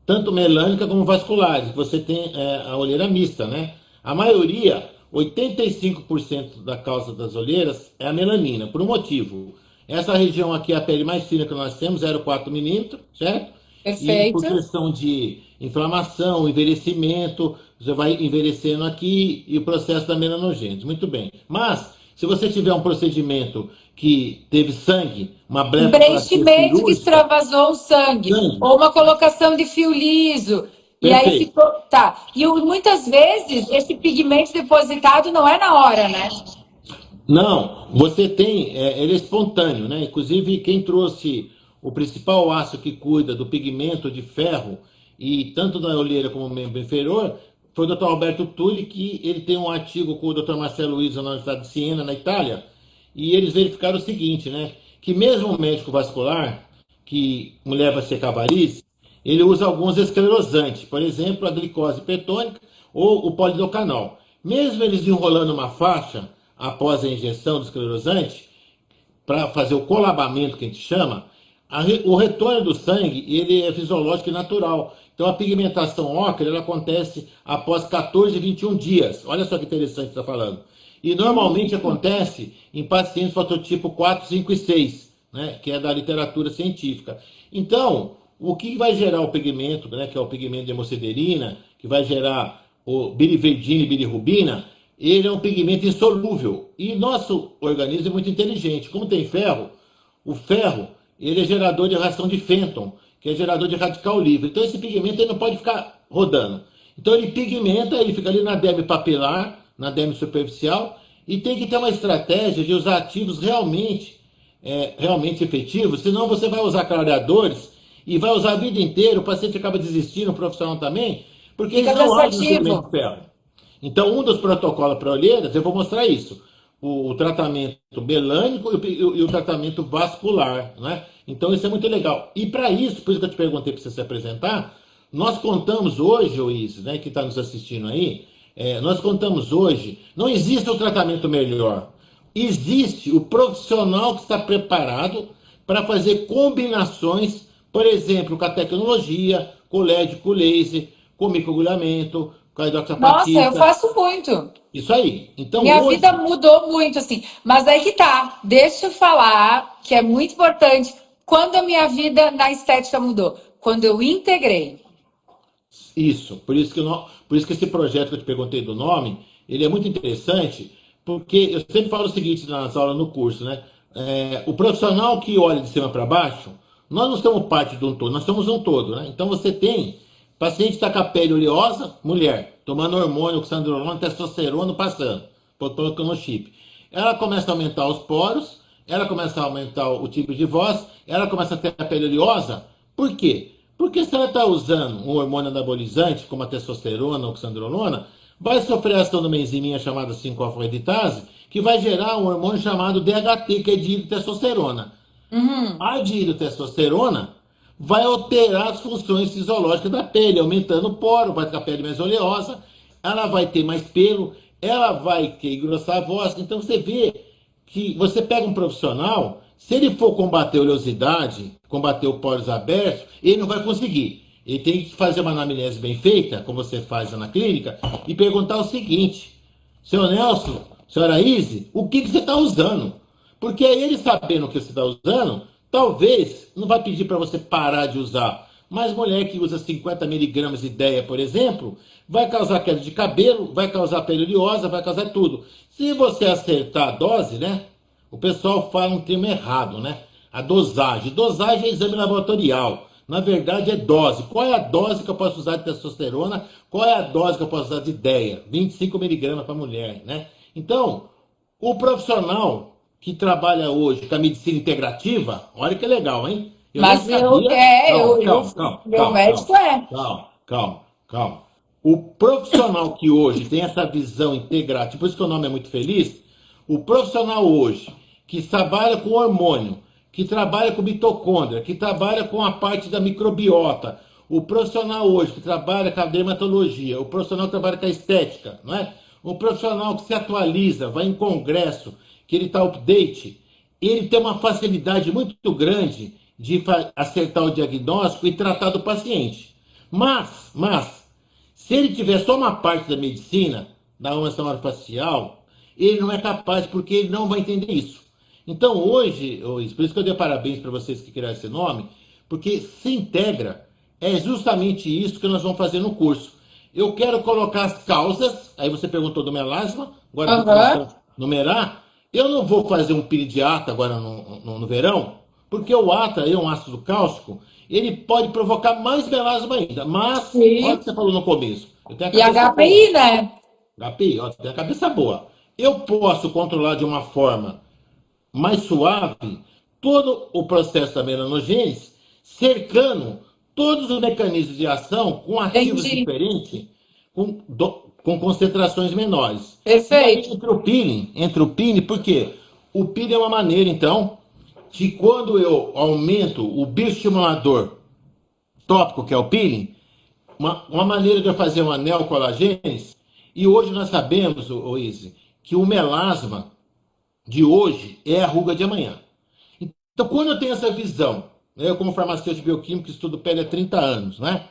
S1: tanto melânica como vasculares. Você tem a olheira mista, né? A maioria, 85% da causa das olheiras é a melanina, por um motivo. Essa região aqui é a pele mais fina que nós temos, 0,4 milímetro, certo? E por
S2: Perfeito.
S1: questão de inflamação, envelhecimento, você vai envelhecendo aqui e o processo da melanogênese. Muito bem. Mas, se você tiver um procedimento que teve sangue, uma
S2: Um
S1: blefaroplastia
S2: preenchimento que
S1: cirúrgica,
S2: extravasou o sangue,
S1: sangue,
S2: ou uma colocação de fio liso, e aí
S1: perfeito.
S2: ficou. Tá. E muitas vezes esse pigmento depositado não é na hora, né?
S1: Não, você tem, ele é espontâneo, né? Inclusive, quem trouxe o principal ácido que cuida do pigmento de ferro, e tanto na olheira como no membro inferior, foi o Dr. Alberto Tulli, que ele tem um artigo com o Dr. Marcelo Izzo na Universidade de Siena, na Itália, e eles verificaram o seguinte, né? Que mesmo o médico vascular, que mulher vai ser variz, ele usa alguns esclerosantes, por exemplo, a glicose petônica ou o polidocanol. Mesmo eles enrolando uma faixa após a injeção do esclerosante, para fazer o colabamento que a gente chama, o retorno do sangue ele é fisiológico e natural. Então a pigmentação ócular ela acontece após 14 e 21 dias. Olha só que interessante que está falando. E normalmente acontece em pacientes fototipo 4, 5 e 6, né, que é da literatura científica. Então, o que vai gerar o pigmento, né, que é o pigmento de hemosiderina, que vai gerar o biliverdina e bilirrubina, ele é um pigmento insolúvel. E nosso organismo é muito inteligente. Como tem ferro, o ferro ele é gerador de reação de Fenton, que é gerador de radical livre. Então esse pigmento ele não pode ficar rodando. Então ele pigmenta, ele fica ali na derme papilar, na derme superficial, e tem que ter uma estratégia de usar ativos realmente efetivos, senão você vai usar clareadores e vai usar a vida inteira, o paciente acaba desistindo, o profissional também, porque
S2: Fica
S1: eles não agem no pigmento
S2: cansativo.
S1: de ferro. Então, um dos protocolos para olheiras, eu vou mostrar isso. O tratamento melânico e o tratamento vascular, né? Então, isso é muito legal. E para isso, por isso que eu te perguntei para você se apresentar, nós contamos hoje, Luiz, né, que está nos assistindo aí, nós contamos hoje, não existe um tratamento melhor. Existe o profissional que está preparado para fazer combinações, por exemplo, com a tecnologia, com LED, com laser, com microagulhamento, com a
S2: Nossa, eu
S1: hidroxapatita.
S2: faço muito.
S1: Isso aí. Então
S2: Minha vida
S1: hoje,
S2: mudou muito, assim. Mas aí que tá. Deixa eu falar, que é muito importante. Quando a minha vida na estética mudou? Quando eu integrei.
S1: isso. Por isso que esse projeto que eu te perguntei do nome, ele é muito interessante, porque eu sempre falo o seguinte nas aulas no curso, né? O profissional que olha de cima para baixo, nós não somos parte de um todo, nós somos um todo, né? Então você tem paciente que está com a pele oleosa, mulher, tomando hormônio, oxandrolona, testosterona, passando, colocando no chip. Ela começa a aumentar os poros, ela começa a aumentar o tipo de voz, ela começa a ter a pele oleosa. Por quê? Porque se ela está usando um hormônio anabolizante, como a testosterona ou oxandrolona, vai sofrer ação de uma enziminha chamada 5-alfa-reditase, que vai gerar um hormônio chamado DHT, que é dihidrotestosterona.
S2: Uhum.
S1: A dihidrotestosterona vai alterar as funções fisiológicas da pele, aumentando o poro, vai ficar a pele mais oleosa, ela vai ter mais pelo, ela vai ter engrossar a voz. Então você vê que você pega um profissional, se ele for combater a oleosidade, combater o poros abertos, ele não vai conseguir. Ele tem que fazer uma anamnese bem feita, como você faz na clínica, e perguntar o seguinte: seu Nelson, senhora Izzy, o que você está usando? Porque ele sabendo o que você está usando, talvez não vai pedir para você parar de usar. Mas mulher que usa 50 miligramas de ideia, por exemplo, vai causar queda de cabelo, vai causar pele oleosa, vai causar tudo. Se você acertar a dose, né? O pessoal fala um termo errado, né? A dosagem. Dosagem é exame laboratorial. Na verdade é dose. Qual é a dose que eu posso usar de testosterona? Qual é a dose que eu posso usar de ideia? 25 miligramas para mulher, né? Então, o profissional que trabalha hoje com a medicina integrativa, olha que legal, hein? Eu nem
S2: Mas
S1: sabia. Calma, calma, calma,
S2: meu
S1: calma, calma,
S2: médico é.
S1: calma, calma, calma. O profissional que hoje tem essa visão integrativa, por isso que o nome é muito feliz, o profissional hoje que trabalha com hormônio, que trabalha com mitocôndria, que trabalha com a parte da microbiota, o profissional hoje que trabalha com a dermatologia, o profissional que trabalha com a estética, não é? O profissional que se atualiza, vai em congresso, que ele está update, ele tem uma facilidade muito grande de acertar o diagnóstico e tratar do paciente. Mas, se ele tiver só uma parte da medicina, da harmonização orofacial, ele não é capaz, porque ele não vai entender isso. Então, hoje, por isso que eu dei parabéns para vocês que criaram esse nome, porque se integra é justamente isso que nós vamos fazer no curso. Eu quero colocar as causas, aí você perguntou do melasma, agora estou
S2: Aham.
S1: começando a numerar. Eu não vou fazer um piridiata agora no verão, porque o ATA, um ácido cáustico, ele pode provocar mais melasma ainda. Mas, olha o que
S2: Sim.
S1: você falou no começo, eu tenho a
S2: E
S1: cabeça boa.
S2: HPI, né?
S1: HPI, ó, tem a cabeça boa. Eu posso controlar de uma forma mais suave todo o processo da melanogênese, cercando todos os mecanismos de ação com ativos
S2: Entendi.
S1: diferentes, com concentrações menores. E aí
S2: Perfeito.
S1: entra o peeling, porque o peeling é uma maneira, então, de quando eu aumento o bioestimulador tópico, que é o peeling, uma maneira de eu fazer uma neocolagênese, e hoje nós sabemos, o Izzy, que o melasma de hoje é a ruga de amanhã. Então, quando eu tenho essa visão, né, eu como farmacêutico bioquímico estudo pele há 30 anos, né?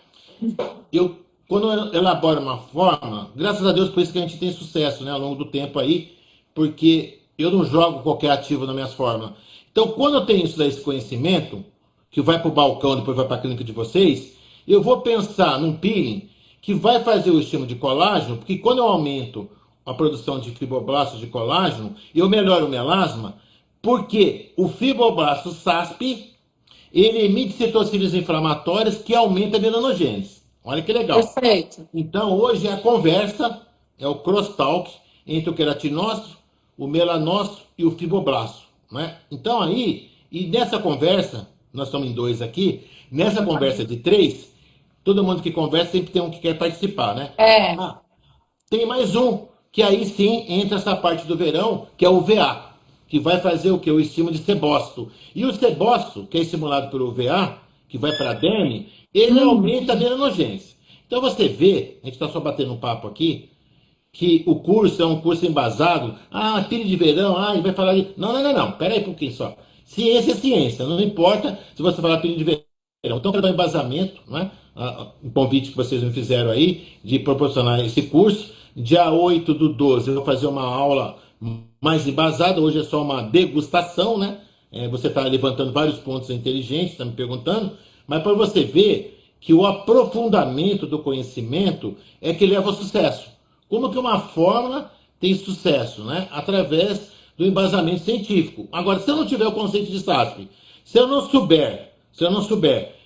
S1: Quando eu elaboro uma fórmula, graças a Deus por isso que a gente tem sucesso, né, ao longo do tempo aí, porque eu não jogo qualquer ativo nas minhas fórmulas. Então, quando eu tenho isso daí, esse conhecimento, que vai para o balcão, depois vai para a clínica de vocês, eu vou pensar num peeling que vai fazer o estímulo de colágeno, porque quando eu aumento a produção de fibroblastos de colágeno, eu melhoro o melasma, porque o fibroblasto SASP, ele emite citocinas inflamatórias que aumentam a melanogênese. Olha que legal.
S2: Perfeito.
S1: Então, hoje é a conversa, é o crosstalk entre o queratinócito, o melanócito e o fibroblasto. Né? Então, aí, e nessa conversa, nós estamos em dois aqui, nessa conversa de três, todo mundo que conversa sempre tem um que quer participar, né?
S2: É.
S1: Ah, tem mais um, que aí sim entra essa parte do verão, que é o VA, que vai fazer o que? O estímulo de sebócito. E o sebócito, que é estimulado pelo VA, que vai para a derme, ele
S2: Hum.
S1: aumenta a melanogênese. Então você vê, a gente está só batendo um papo aqui, que o curso é um curso embasado. Ah, filho de verão, ele vai falar de. Não, não, não, não. Pera aí um pouquinho só. Ciência é ciência, não importa se você falar filho de verão. Então, para dar um embasamento, né? Um convite que vocês me fizeram aí, de proporcionar esse curso. Dia 8/12 eu vou fazer uma aula mais embasada, hoje é só uma degustação, né? Você está levantando vários pontos inteligentes, está me perguntando, mas para você ver que o aprofundamento do conhecimento é que leva ao sucesso. Como que uma fórmula tem sucesso, né? Através do embasamento científico. Agora, se eu não tiver o conceito de SASP, se eu não souber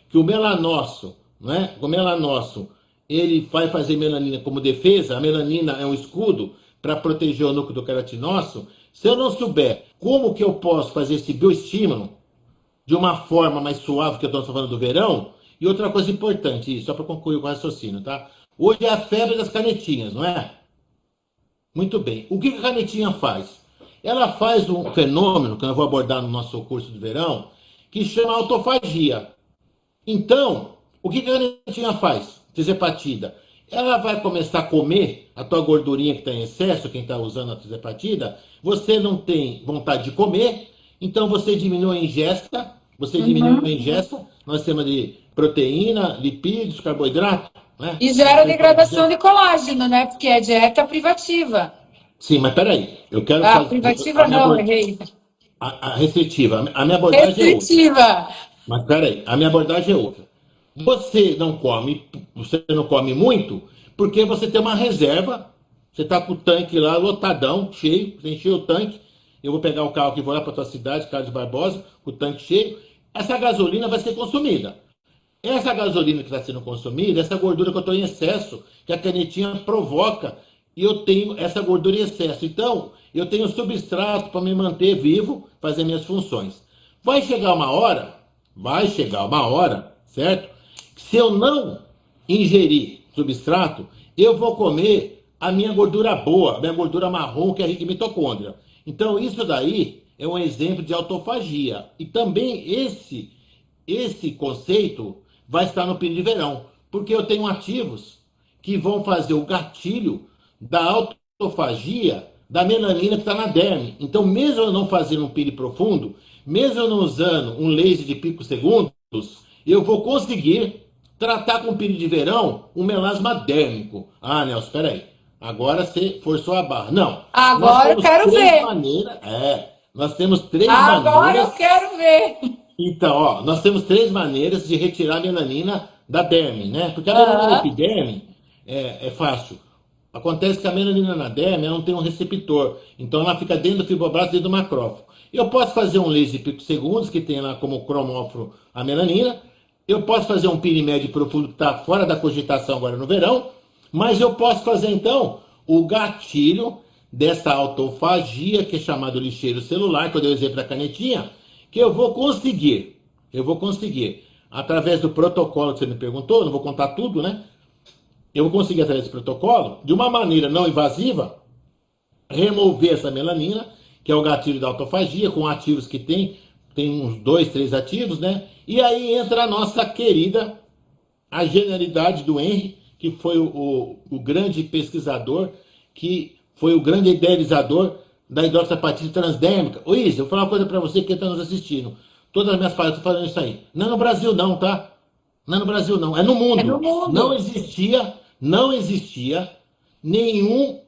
S1: que o melanócito, né? O melanócito, ele vai fazer melanina como defesa, a melanina é um escudo para proteger o núcleo do queratinócito. Se eu não souber como que eu posso fazer esse bioestímulo de uma forma mais suave, que eu estou falando do verão, e outra coisa importante, só para concluir o raciocínio, tá? Hoje é a febre das canetinhas, não é? Muito bem. O que a canetinha faz? Ela faz um fenômeno, que eu vou abordar no nosso curso de verão, que chama autofagia. Então, o que a canetinha faz? Tizepatida. Ela vai começar a comer a tua gordurinha que está em excesso, quem está usando a tizepatida, você não tem vontade de comer, então você diminui a ingesta,
S2: Uhum.
S1: nós temos de proteína, lipídios, carboidrato, né?
S2: E
S1: Como
S2: gera
S1: você fala,
S2: degradação de colágeno, né? Porque é dieta privativa.
S1: sim, mas peraí, eu quero
S2: Ah,
S1: fazer a
S2: privativa
S1: minha
S2: não, errei.
S1: a restritiva, a minha abordagem é outra.
S2: Restritiva.
S1: Mas peraí, a minha abordagem é outra. Você não come muito, porque você tem uma reserva. Você está com o tanque lá lotadão, cheio, você encheu o tanque. Eu vou pegar o carro que vou lá para tua cidade, Carlos Barbosa, com o tanque cheio. Essa gasolina vai ser consumida. Essa gasolina que está sendo consumida, essa gordura que eu estou em excesso, que a canetinha provoca, e eu tenho essa gordura em excesso. Então, eu tenho substrato para me manter vivo, fazer minhas funções. Vai chegar uma hora, certo? Se eu não ingerir substrato, eu vou comer a minha gordura boa, a minha gordura marrom, que é rica em mitocôndria. Então, isso daí é um exemplo de autofagia. E também esse conceito vai estar no período de verão, porque eu tenho ativos que vão fazer o gatilho da autofagia da melanina que está na derme. Então, mesmo eu não fazendo um pire profundo, mesmo eu não usando um laser de picosegundos, eu vou conseguir tratar com pire de verão um melasma dérmico. Ah, Nelson, espera aí. Agora você forçou a barra. Não. Nós
S2: Agora eu
S1: temos
S2: quero
S1: três
S2: ver.
S1: maneiras. Nós temos três
S2: Agora eu
S1: maneiras.
S2: quero ver.
S1: Então, ó, nós temos três maneiras de retirar a melanina da derme, né? Porque a melanina
S2: Aham.
S1: epiderme é fácil. Acontece que a melanina na derme ela não tem um receptor, então ela fica dentro do fibroblasto, dentro do macrófago. Eu posso fazer um laser picosegundos, que tem lá como cromóforo a melanina. Eu posso fazer um pirimédio profundo que está fora da cogitação agora no verão. Mas eu posso fazer, então, o gatilho dessa autofagia, que é chamado lixeiro celular, que eu dei o exemplo da canetinha, que eu vou conseguir, através do protocolo que você me perguntou, não vou contar tudo, né? Eu vou conseguir, através desse protocolo, de uma maneira não invasiva, remover essa melanina, que é o gatilho da autofagia, com ativos que tem uns 2, 3 ativos, né? E aí entra a nossa querida, a genialidade do Henry, que foi o grande pesquisador, que foi o grande idealizador da hidroxiapatite transdérmica. Ô Isa, eu vou falar uma coisa para você que está nos assistindo. Todas as minhas palestras falando isso aí. Não é no Brasil não, tá? Não é no Brasil não, é no
S2: É no
S1: mundo. Não
S2: mundo.
S1: existia, não existia nenhum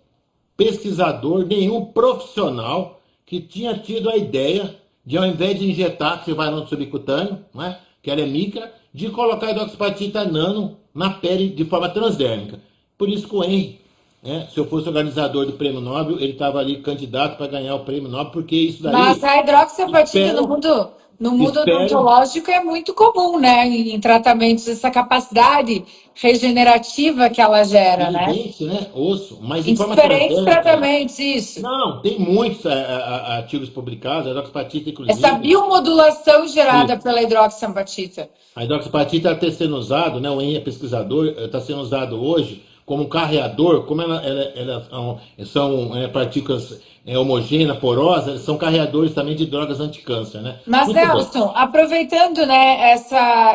S1: pesquisador, nenhum profissional que tinha tido a ideia de, ao invés de injetar, que você vai no subcutâneo, né, que ela é micra, de colocar hidroxapatita nano na pele de forma transdérmica. Por isso que o Henry, né, se eu fosse organizador do prêmio Nobel, ele estava ali candidato para ganhar o prêmio Nobel, porque isso
S2: Mas
S1: daí,
S2: a hidroxiapatita no
S1: espero,
S2: mundo, no mundo
S1: espero,
S2: odontológico é muito comum, né? Em tratamentos, essa capacidade regenerativa que ela gera,
S1: e
S2: né?
S1: dente, né, osso, mas
S2: Em
S1: em forma
S2: diferentes
S1: transdérmica.
S2: tratamentos, isso.
S1: Não, tem muitos artigos publicados, a hidroxapatita,
S2: Essa
S1: inclusive.
S2: biomodulação gerada
S1: Isso.
S2: pela hidroxiapatita.
S1: A hidroxapatita está sendo usado, né, o Henry é pesquisador, está sendo usado hoje como um carreador, como são partículas homogêneas, porosas, são carreadores também de drogas anticâncer, né?
S2: Mas,
S1: Muito bem.
S2: Nelson, aproveitando, né,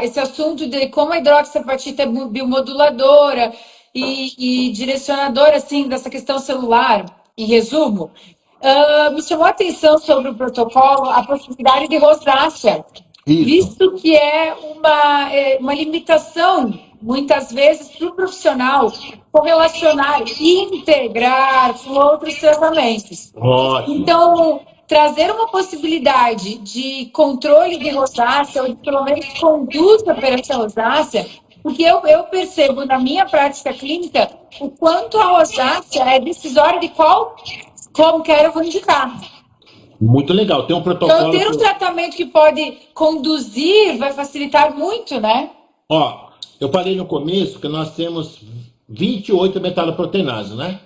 S2: esse assunto de como a hidroxiapatita é biomoduladora e direcionadora, assim, dessa questão celular, em resumo, me chamou a atenção sobre o protocolo a possibilidade de rosácea,
S1: Isso.
S2: visto que uma limitação, muitas vezes, para o profissional correlacionar e integrar com outros tratamentos.
S1: Ótimo.
S2: Então, trazer uma possibilidade de controle de rosácea, ou de, pelo menos conduta para essa rosácea, porque eu percebo na minha prática clínica o quanto a rosácea é decisória de como quero eu vou indicar.
S1: Muito legal. Tem um
S2: Então,
S1: protocolo
S2: ter
S1: que
S2: um tratamento que pode conduzir vai facilitar muito, né?
S1: ó, eu falei no começo que nós temos 28 metaloproteinases, né?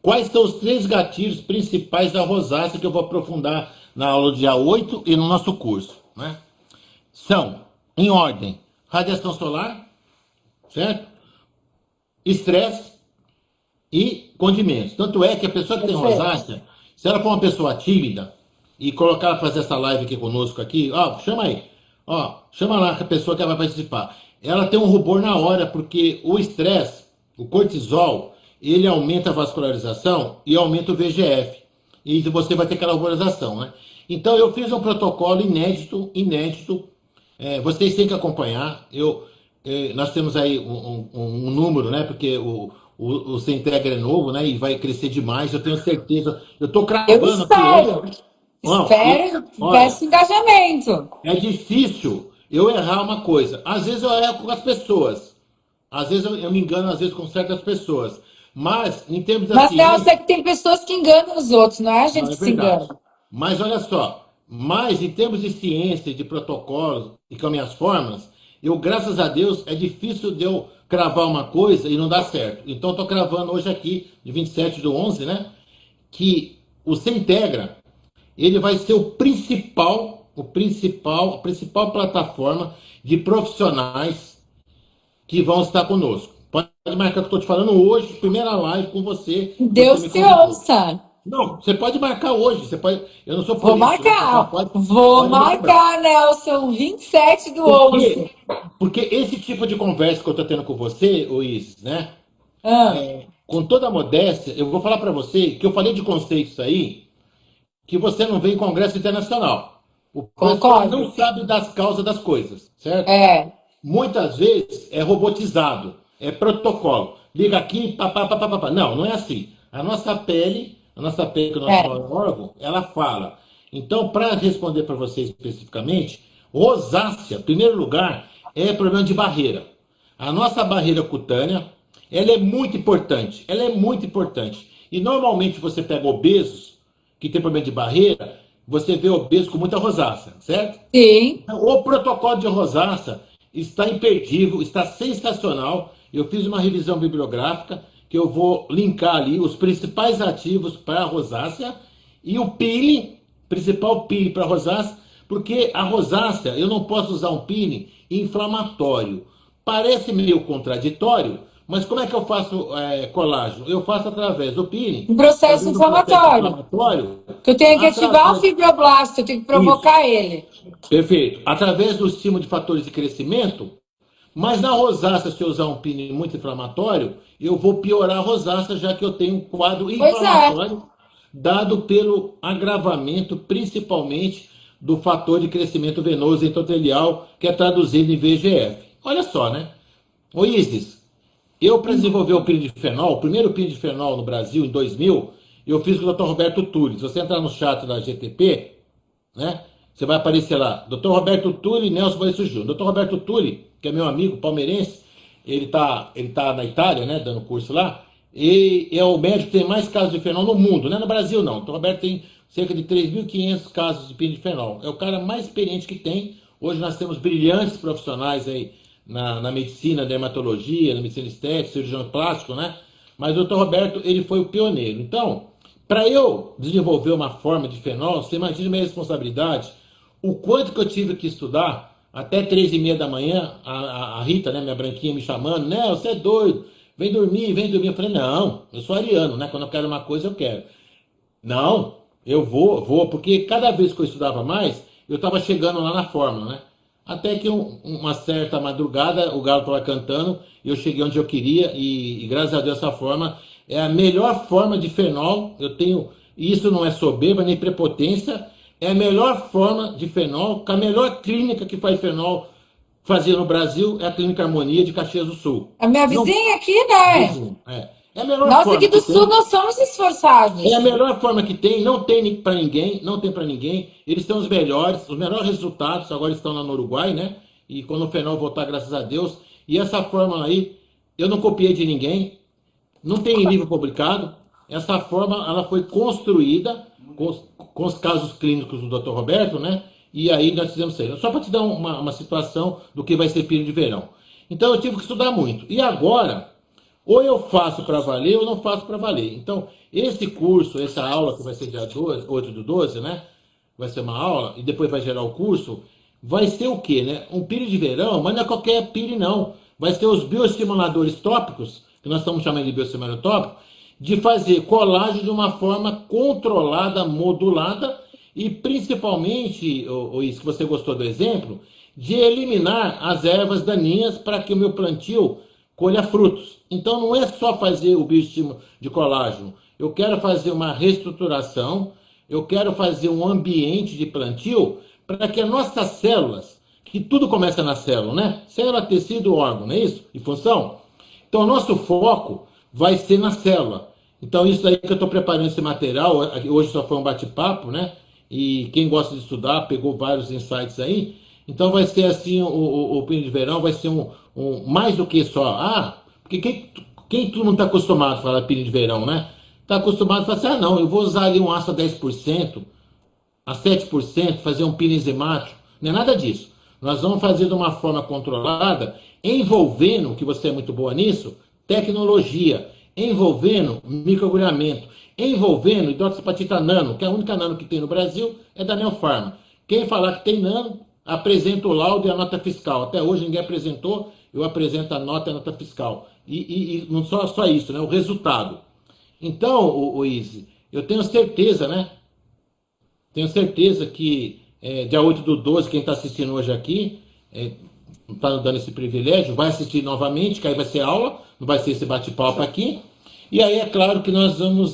S1: Quais são os três gatilhos principais da rosácea que eu vou aprofundar na aula do dia 8 e no nosso curso, né? São, em ordem, radiação solar, certo? Estresse e condimentos. Tanto é que a pessoa que tem
S2: Perfeito.
S1: rosácea, se ela for uma pessoa tímida e colocar ela fazer essa live aqui conosco aqui, ó, chama aí, ó, chama lá a pessoa que vai participar. Ela tem um rubor na hora, porque o estresse, o cortisol, ele aumenta a vascularização e aumenta o VGF. E você vai ter aquela ruborização, né? Então eu fiz um protocolo inédito. Vocês têm que acompanhar. Nós temos aí um número, né? Porque o Centegra é novo, né? E vai crescer demais, eu tenho certeza. Eu estou
S2: Eu
S1: cravando aqui hoje.
S2: espero.
S1: Não,
S2: Espero e
S1: olha,
S2: peço engajamento.
S1: é difícil eu errar uma coisa. Às vezes eu erro com as pessoas. Às vezes eu me engano, às vezes com certas pessoas. Mas, em termos da
S2: Mas, Nelson, é
S1: ciência,
S2: que tem pessoas que enganam os outros, não é a
S1: não
S2: gente
S1: é
S2: que se
S1: verdade.
S2: engana.
S1: Mas olha só, mas em termos de ciência, de protocolos e com as minhas formas, eu, graças a Deus, é difícil de eu cravar uma coisa e não dar certo. Então, estou cravando hoje aqui, de 27/11, né? Que o Centegra, ele vai ser a principal plataforma de profissionais que vão estar conosco. Pode marcar que eu estou te falando hoje, primeira live com você, que você
S2: Deus
S1: me
S2: te
S1: convidou.
S2: ouça.
S1: Não, você pode marcar hoje, você pode, eu não sou
S2: Vou
S1: político, né? Você
S2: marcar. Vou
S1: pode marcar.
S2: marcar, Nelson, 27 do
S1: Por
S2: 11.
S1: quê? Porque esse tipo de conversa que eu estou tendo com você, o Isis, né?
S2: Ah,
S1: com toda a modéstia, eu vou falar para você que eu falei de conceitos aí que você não vê em congresso internacional. O pessoal
S2: Concordo.
S1: não sabe das causas das coisas, certo?
S2: É,
S1: Muitas vezes é robotizado, é protocolo. Liga aqui, papá, papá, papá. Não, não é assim. A nossa pele, que é o nosso
S2: é.
S1: maior órgão, ela fala. Então, para responder para você especificamente, rosácea, em primeiro lugar, é problema de barreira. A nossa barreira cutânea, ela é muito importante. Ela é muito importante. E normalmente você pega obesos que tem problema de barreira, você vê obeso com muita rosácea, certo?
S2: Sim.
S1: O protocolo de rosácea está imperdível, está sensacional. Eu fiz uma revisão bibliográfica que eu vou linkar ali os principais ativos para a rosácea e o peeling, principal peeling para a rosácea, porque a rosácea eu não posso usar um peeling inflamatório. Parece meio contraditório, mas como é que eu faço colágeno? Eu faço através do peeling,
S2: Um processo
S1: através do processo
S2: inflamatório.
S1: inflamatório,
S2: Que eu tenho que ativar o
S1: através.
S2: fibroblasto, eu tenho que
S1: Isso.
S2: provocar ele.
S1: Perfeito. Através do estímulo de fatores de crescimento, mas na rosácea, se eu usar um pino muito inflamatório, eu vou piorar a rosácea, já que eu tenho um quadro
S2: Pois é.
S1: inflamatório dado pelo agravamento, principalmente, do fator de crescimento venoso endotelial, que é traduzido em VEGF. Olha só, né? Ô Isis, eu para desenvolver o piridifenol, o primeiro piridifenol no Brasil, em 2000, eu fiz com o Dr. Roberto Tulli. Se você entrar no chat da GTP, né? Você vai aparecer lá, Dr. Roberto Tulli e Nelson Maurício Júnior. Dr. Roberto Tulli, que é meu amigo palmeirense, ele tá na Itália, né, dando curso lá, e é o médico que tem mais casos de fenol no mundo, não é no Brasil não. O Dr. Roberto tem cerca de 3.500 casos de pirindifenol. É o cara mais experiente que tem. Hoje nós temos brilhantes profissionais aí na medicina, na dermatologia, na medicina estética, cirurgião plástico, né? Mas o Dr. Roberto, ele foi o pioneiro. Então, para eu desenvolver uma forma de fenol, você imagina a minha responsabilidade, o quanto que eu tive que estudar, até 3h30 da manhã, a Rita, né, minha branquinha, me chamando, né, você é doido, vem dormir, vem dormir. Eu falei, não, eu sou ariano, né, quando eu quero uma coisa, eu quero. Não, eu vou, porque cada vez que eu estudava mais, eu estava chegando lá na fórmula, né? Até que uma certa madrugada, o galo estava cantando, e eu cheguei onde eu queria, e graças a Deus essa forma é a melhor forma de fenol, eu tenho, isso não é soberba nem prepotência, é a melhor forma de fenol, com a melhor clínica que faz fenol fazer no Brasil é a Clínica Harmonia de Caxias do Sul.
S2: A minha
S1: Não,
S2: vizinha aqui, né?
S1: vizinho, é a melhor
S2: Nós aqui
S1: forma
S2: do
S1: que
S2: sul,
S1: tem.
S2: nós somos
S1: É a
S2: esforçados.
S1: melhor forma que tem, não tem para ninguém, não tem para ninguém. Eles têm os melhores resultados, agora estão lá no Uruguai, né? E quando o fenol voltar, graças a Deus. E essa fórmula aí, eu não copiei de ninguém, não tem em livro publicado. Essa forma, ela foi construída com, com os casos clínicos do Dr. Roberto, né? E aí nós fizemos isso aí. Só para te dar uma situação do que vai ser pino de verão. Então eu tive que estudar muito. E agora, ou eu faço para valer ou não faço para valer. Então, esse curso, essa aula que vai ser dia 12, 8 do 12, né? Vai ser uma aula e depois vai gerar o curso. Vai ser o quê, né? Um pire de verão, mas não é qualquer pire, não. Vai ser os bioestimuladores tópicos, que nós estamos chamando de bioestimulador tópico, de fazer colágeno de uma forma controlada, modulada e principalmente, isso que você gostou do exemplo, de eliminar as ervas daninhas para que o meu plantio colha frutos. Então não é só fazer o bioestímulo de colágeno. Eu quero fazer uma reestruturação, eu quero fazer um ambiente de plantio para que as nossas células, que tudo começa na célula, né? Célula, tecido, órgão, não é isso? E função? Então o nosso foco vai ser na célula. Então isso aí que eu estou preparando esse material, hoje só foi um bate-papo, né? E quem gosta de estudar pegou vários insights aí. Então vai ser assim, o Pino de Verão vai ser mais do que só, porque quem todo mundo está acostumado a falar Pino de Verão, né? Está acostumado a falar assim, não, eu vou usar ali um ácido a 10%, a 7%, fazer um pino enzimático. Não é nada disso. Nós vamos fazer de uma forma controlada, envolvendo, que você é muito boa nisso, tecnologia, envolvendo microagulhamento, envolvendo hidroxapatita nano, que é a única nano que tem no Brasil, é da Neopharma. Quem falar que tem nano, apresenta o laudo e a nota fiscal. Até hoje ninguém apresentou, eu apresento a nota e a nota fiscal. E não só isso, né? O resultado. Então, o Izzy, eu tenho certeza, né? Tenho certeza que dia 8 do 12, quem está assistindo hoje aqui, está dando esse privilégio, vai assistir novamente, que aí vai ser aula, não vai ser esse bate-papo aqui. E aí é claro que nós vamos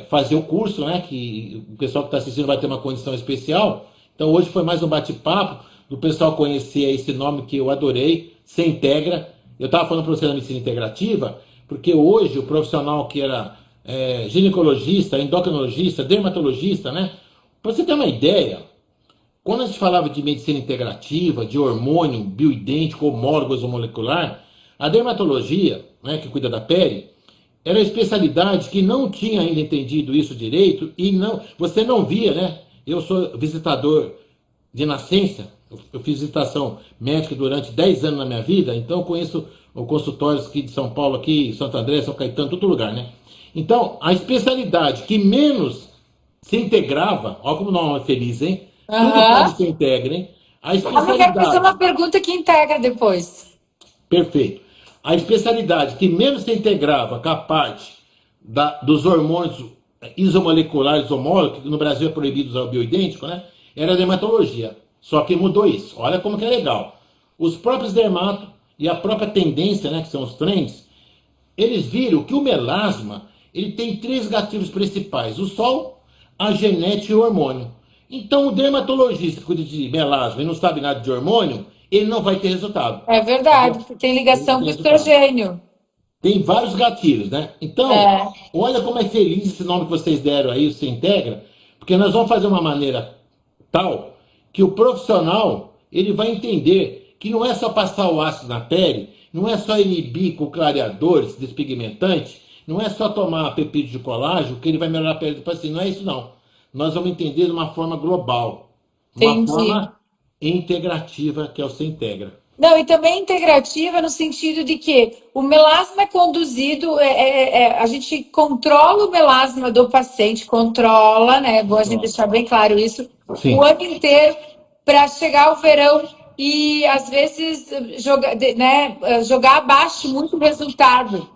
S1: fazer o curso, né? Que o pessoal que está assistindo vai ter uma condição especial. Então hoje foi mais um bate-papo do pessoal conhecer esse nome que eu adorei, Integra. Eu estava falando para você da medicina integrativa, porque hoje o profissional que era ginecologista, endocrinologista, dermatologista, né? Para você ter uma ideia, quando a gente falava de medicina integrativa, de hormônio bioidêntico, homólogo molecular, a dermatologia, né, que cuida da pele, era a especialidade que não tinha ainda entendido isso direito e não, você não via, né? Eu sou visitador de nascença, eu fiz visitação médica durante 10 anos na minha vida, então eu conheço os consultórios aqui de São Paulo, aqui, Santo André, São Caetano, todo lugar, né? Então, a especialidade que menos se integrava, olha como o nome é feliz, hein? Tudo
S2: Aham.
S1: pode se integra, hein? A
S2: Ah, eu quero fazer uma
S1: especialidade,
S2: pergunta que integra depois.
S1: perfeito. A especialidade que menos se integrava com a parte dos hormônios isomoleculares homólogos, que no Brasil é proibido usar o bioidêntico, né? Era a dermatologia. Só que mudou isso. Olha como que é legal. Os próprios dermatos e a própria tendência, né, que são os trends, eles viram que o melasma ele tem três gatilhos principais: o sol, a genética e o hormônio. Então, o dermatologista que cuida de melasma e não sabe nada de hormônio, ele não vai ter resultado.
S2: É
S1: Entendeu?
S2: verdade, tem
S1: Ele não
S2: ligação
S1: tem
S2: com o
S1: resultado.
S2: estrogênio.
S1: Tem vários gatilhos, né? Então,
S2: É,
S1: olha como é feliz esse nome que vocês deram aí, o Se Integra, porque nós vamos fazer uma maneira tal que o profissional ele vai entender que não é só passar o ácido na pele, não é só inibir com clareadores, despigmentantes, não é só tomar peptídeo de colágeno que ele vai melhorar a pele do paciente, não é isso não. Nós vamos entender de uma forma global, uma
S2: entendi.
S1: forma integrativa que é o Se Integra.
S2: Não, e também integrativa no sentido de que o melasma é conduzido, a gente controla o melasma do paciente, controla, né? É bom a gente deixar bem claro isso, o
S1: Sim,
S2: ano inteiro para chegar o verão e às vezes jogar abaixo muito o resultado.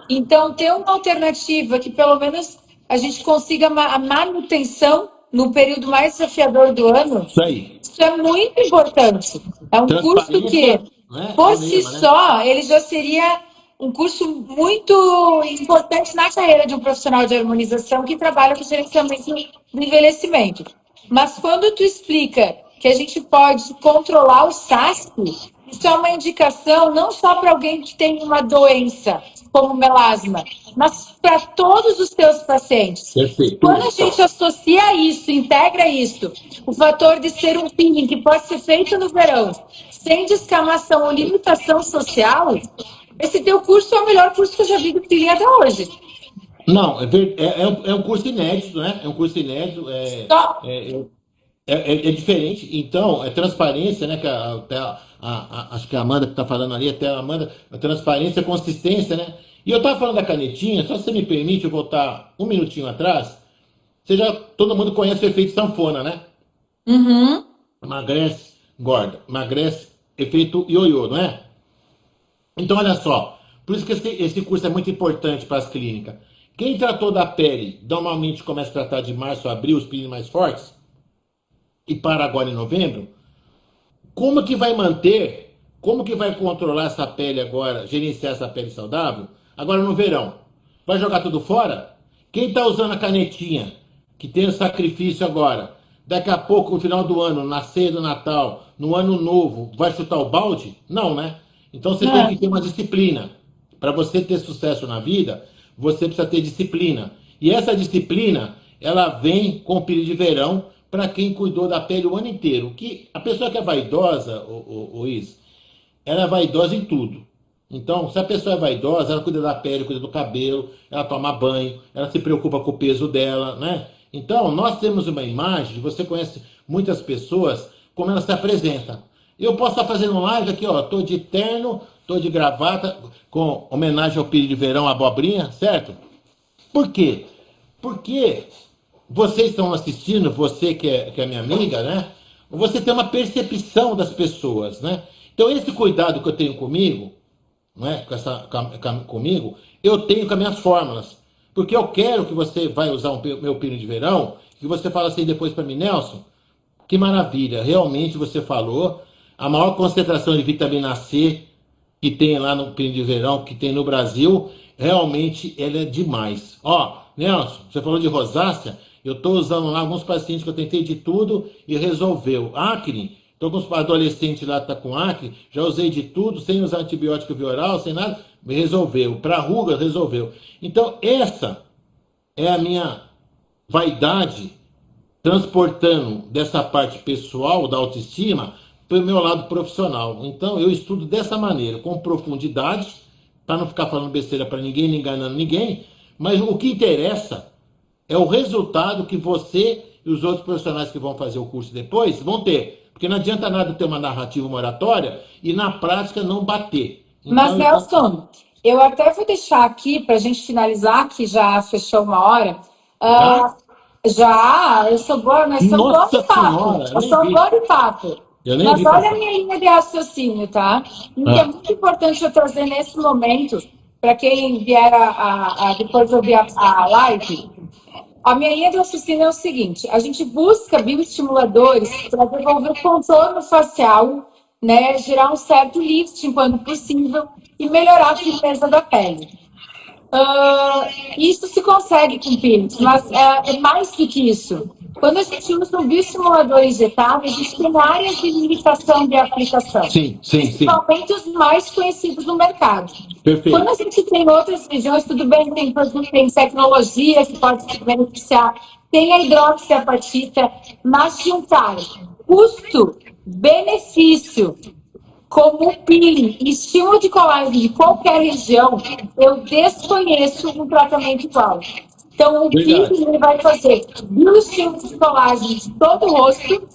S2: Então, ter uma alternativa que pelo menos a gente consiga a manutenção no período mais desafiador do ano,
S1: isso aí.
S2: isso é muito importante. É um curso que,
S1: Transparência, né, é
S2: por
S1: o
S2: si
S1: lema, né?
S2: só, ele já seria um curso muito importante na carreira de um profissional de harmonização que trabalha com gerenciamento do envelhecimento. Mas quando tu explica que a gente pode controlar o SASP, isso é uma indicação não só para alguém que tem uma doença, como melasma, mas para todos os teus pacientes.
S1: Perfeito.
S2: Quando a gente associa isso, integra isso, o fator de ser um peeling que pode ser feito no verão, sem descamação ou limitação social, esse teu curso é o melhor curso que eu já vi do peeling até hoje.
S1: Não, é um curso inédito, né? É um curso inédito,
S2: Só
S1: é diferente. Então, é transparência, né? Que acho que a Amanda que está falando ali, até a Amanda, a transparência, a consistência, né? E eu estava falando da canetinha, só se você me permite, eu voltar um minutinho atrás. Todo mundo conhece o efeito sanfona, né?
S2: uhum.
S1: Emagrece, engorda. Emagrece, efeito ioiô, não é? Então, olha só, por isso que esse curso é muito importante para as clínicas. Quem tratou da pele, normalmente começa a tratar de março a abril, os pelos mais fortes, e para agora em novembro, como que vai manter, como que vai controlar essa pele agora, gerenciar essa pele saudável, agora no verão? Vai jogar tudo fora? Quem está usando a canetinha, que tem o sacrifício agora, daqui a pouco, no final do ano, na ceia do Natal, no ano novo, vai chutar o balde? Não, né? Então você tem que
S2: É.
S1: ter uma disciplina. Para você ter sucesso na vida, você precisa ter disciplina. E essa disciplina, ela vem com o período de verão para quem cuidou da pele o ano inteiro. Que a pessoa que é vaidosa, o Is, ela é vaidosa em tudo. Então, se a pessoa é vaidosa, ela cuida da pele, cuida do cabelo, ela toma banho, ela se preocupa com o peso dela, né? Então, nós temos uma imagem, você conhece muitas pessoas, como elas se apresentam. Eu posso estar fazendo live aqui, ó, tô de terno, tô de gravata, com homenagem ao período de verão, abobrinha, certo? Por quê? Porque vocês estão assistindo, você que é minha amiga, né? Você tem uma percepção das pessoas, né? Então, esse cuidado que eu tenho comigo, né? Comigo, eu tenho com as minhas fórmulas. Porque eu quero que você vai usar meu pino de verão, que você fala assim depois para mim, Nelson, que maravilha, realmente você falou, a maior concentração de vitamina C que tem lá no pino de verão, que tem no Brasil, realmente ela é demais. Ó, Nelson, você falou de rosácea, eu estou usando lá alguns pacientes que eu tentei de tudo e resolveu. Acne, estou com os adolescentes lá que tá com acne, já usei de tudo, sem usar antibiótico via oral, sem nada, resolveu. Para rugas, resolveu. Então, essa é a minha vaidade transportando dessa parte pessoal, da autoestima, para o meu lado profissional. Então, eu estudo dessa maneira, com profundidade, para não ficar falando besteira para ninguém, nem enganando ninguém, mas o que interessa é o resultado que você e os outros profissionais que vão fazer o curso depois vão ter. Porque não adianta nada ter uma narrativa, uma oratória, e na prática não bater.
S2: Mas,
S1: Então,
S2: Nelson, eu até vou deixar aqui para a gente finalizar, que já fechou uma hora.
S1: já?
S2: Ah, já, eu sou boa, nós somos boa
S1: Nossa
S2: de papo.
S1: Senhora, eu
S2: Eu
S1: nem
S2: sou
S1: vi.
S2: boa de papo.
S1: Eu nem
S2: Mas
S1: vi
S2: olha a
S1: passar.
S2: minha linha de raciocínio, tá? O que é
S1: Ah,
S2: muito importante eu trazer nesse momento, para quem vier depois ouvir a live, a minha linha de raciocínio é o seguinte: a gente busca bioestimuladores para devolver o contorno facial, né, gerar um certo lifting quando possível e melhorar a firmeza da pele. Isso se consegue com peelings, mas é mais do que isso. Quando a gente usa um bioestimulador injetável, a gente tem áreas de limitação de aplicação,
S1: sim, sim, sim.
S2: principalmente os mais conhecidos no mercado. Quando
S1: Perfeito.
S2: a gente tem outras regiões, tudo bem, tem tecnologia que pode se beneficiar, tem a hidroxiapatita, mas juntar custo-benefício como o peeling e estímulo de colágeno de qualquer região, eu desconheço um tratamento igual. Então, o
S1: Verdade.
S2: peeling ele vai fazer bioestímulo de colágeno de todo o rosto,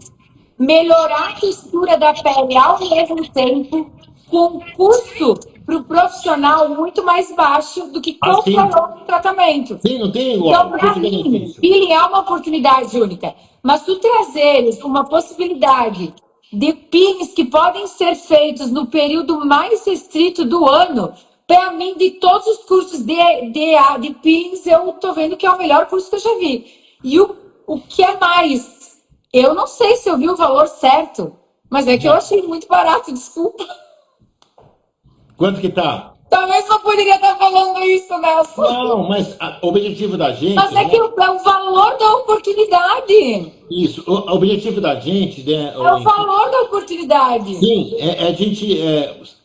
S2: melhorar a textura da pele ao mesmo tempo, com um custo para o profissional muito mais baixo do que qualquer
S1: Assim,
S2: outro tratamento.
S1: sim, não tem
S2: Então,
S1: igual.
S2: para mim,
S1: Custo-benefício.
S2: peeling é uma oportunidade única. Mas tu trazeres uma possibilidade de peelings que podem ser feitos no período mais restrito do ano, para mim, de todos os cursos de peelings, eu estou vendo que é o melhor curso que eu já vi. E o que é mais? Eu não sei se eu vi o valor certo, mas é que eu
S1: Já.
S2: achei muito barato, desculpa.
S1: Quanto que tá?
S2: Talvez não poderia estar falando isso, Nelson.
S1: Não, mas o objetivo da gente,
S2: Mas é
S1: né?
S2: que é o valor da oportunidade.
S1: Isso, o objetivo da gente, né?
S2: É o valor da oportunidade.
S1: Sim, é a gente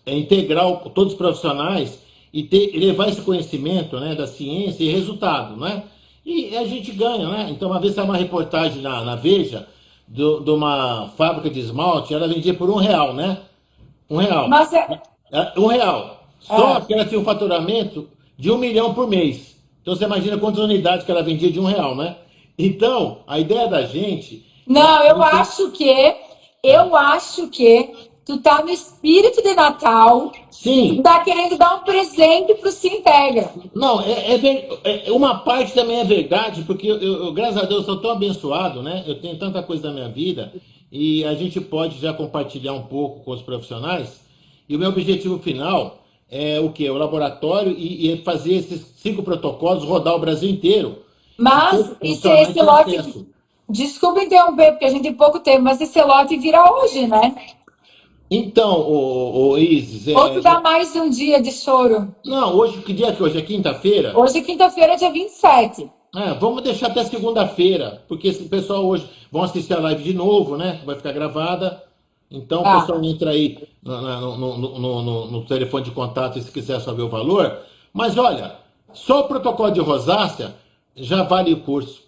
S1: integrar todos os profissionais e levar esse conhecimento, né, da ciência e resultado, né? E a gente ganha, né? Então, uma vez saiu uma reportagem na Veja de uma fábrica de esmalte, ela vendia por R$ 1, né? R$ 1.
S2: Mas é,
S1: R$ 1. Só
S2: é.
S1: que ela tinha um faturamento de 1 milhão por mês. Então, você imagina quantas unidades que ela vendia de R$ 1, né? Então, a ideia da gente
S2: Não, eu acho que tu tá no espírito de Natal e tu
S1: sim.
S2: tá querendo dar um presente pro Se Integra.
S1: Não, uma parte também é verdade, porque graças a Deus, sou tão abençoado, né? Eu tenho tanta coisa na minha vida e a gente pode já compartilhar um pouco com os profissionais. E o meu objetivo final é o quê? O laboratório e fazer esses 5 protocolos rodar o Brasil inteiro. E
S2: Mas
S1: todo profissional
S2: esse
S1: tem
S2: lote,
S1: acesso.
S2: desculpa interromper, porque a gente tem pouco tempo, mas esse lote vira hoje, né?
S1: Então, o Isis,
S2: Ou tu dá mais um dia de choro?
S1: não, hoje, que dia que é hoje? É quinta-feira?
S2: Hoje é quinta-feira, dia 27.
S1: Vamos deixar até segunda-feira, porque esse pessoal hoje vão assistir a live de novo, né? Vai ficar gravada. Então o
S2: Tá.
S1: pessoal entra aí no telefone de contato se quiser saber o valor. Mas olha, só o protocolo de rosácea já vale o curso.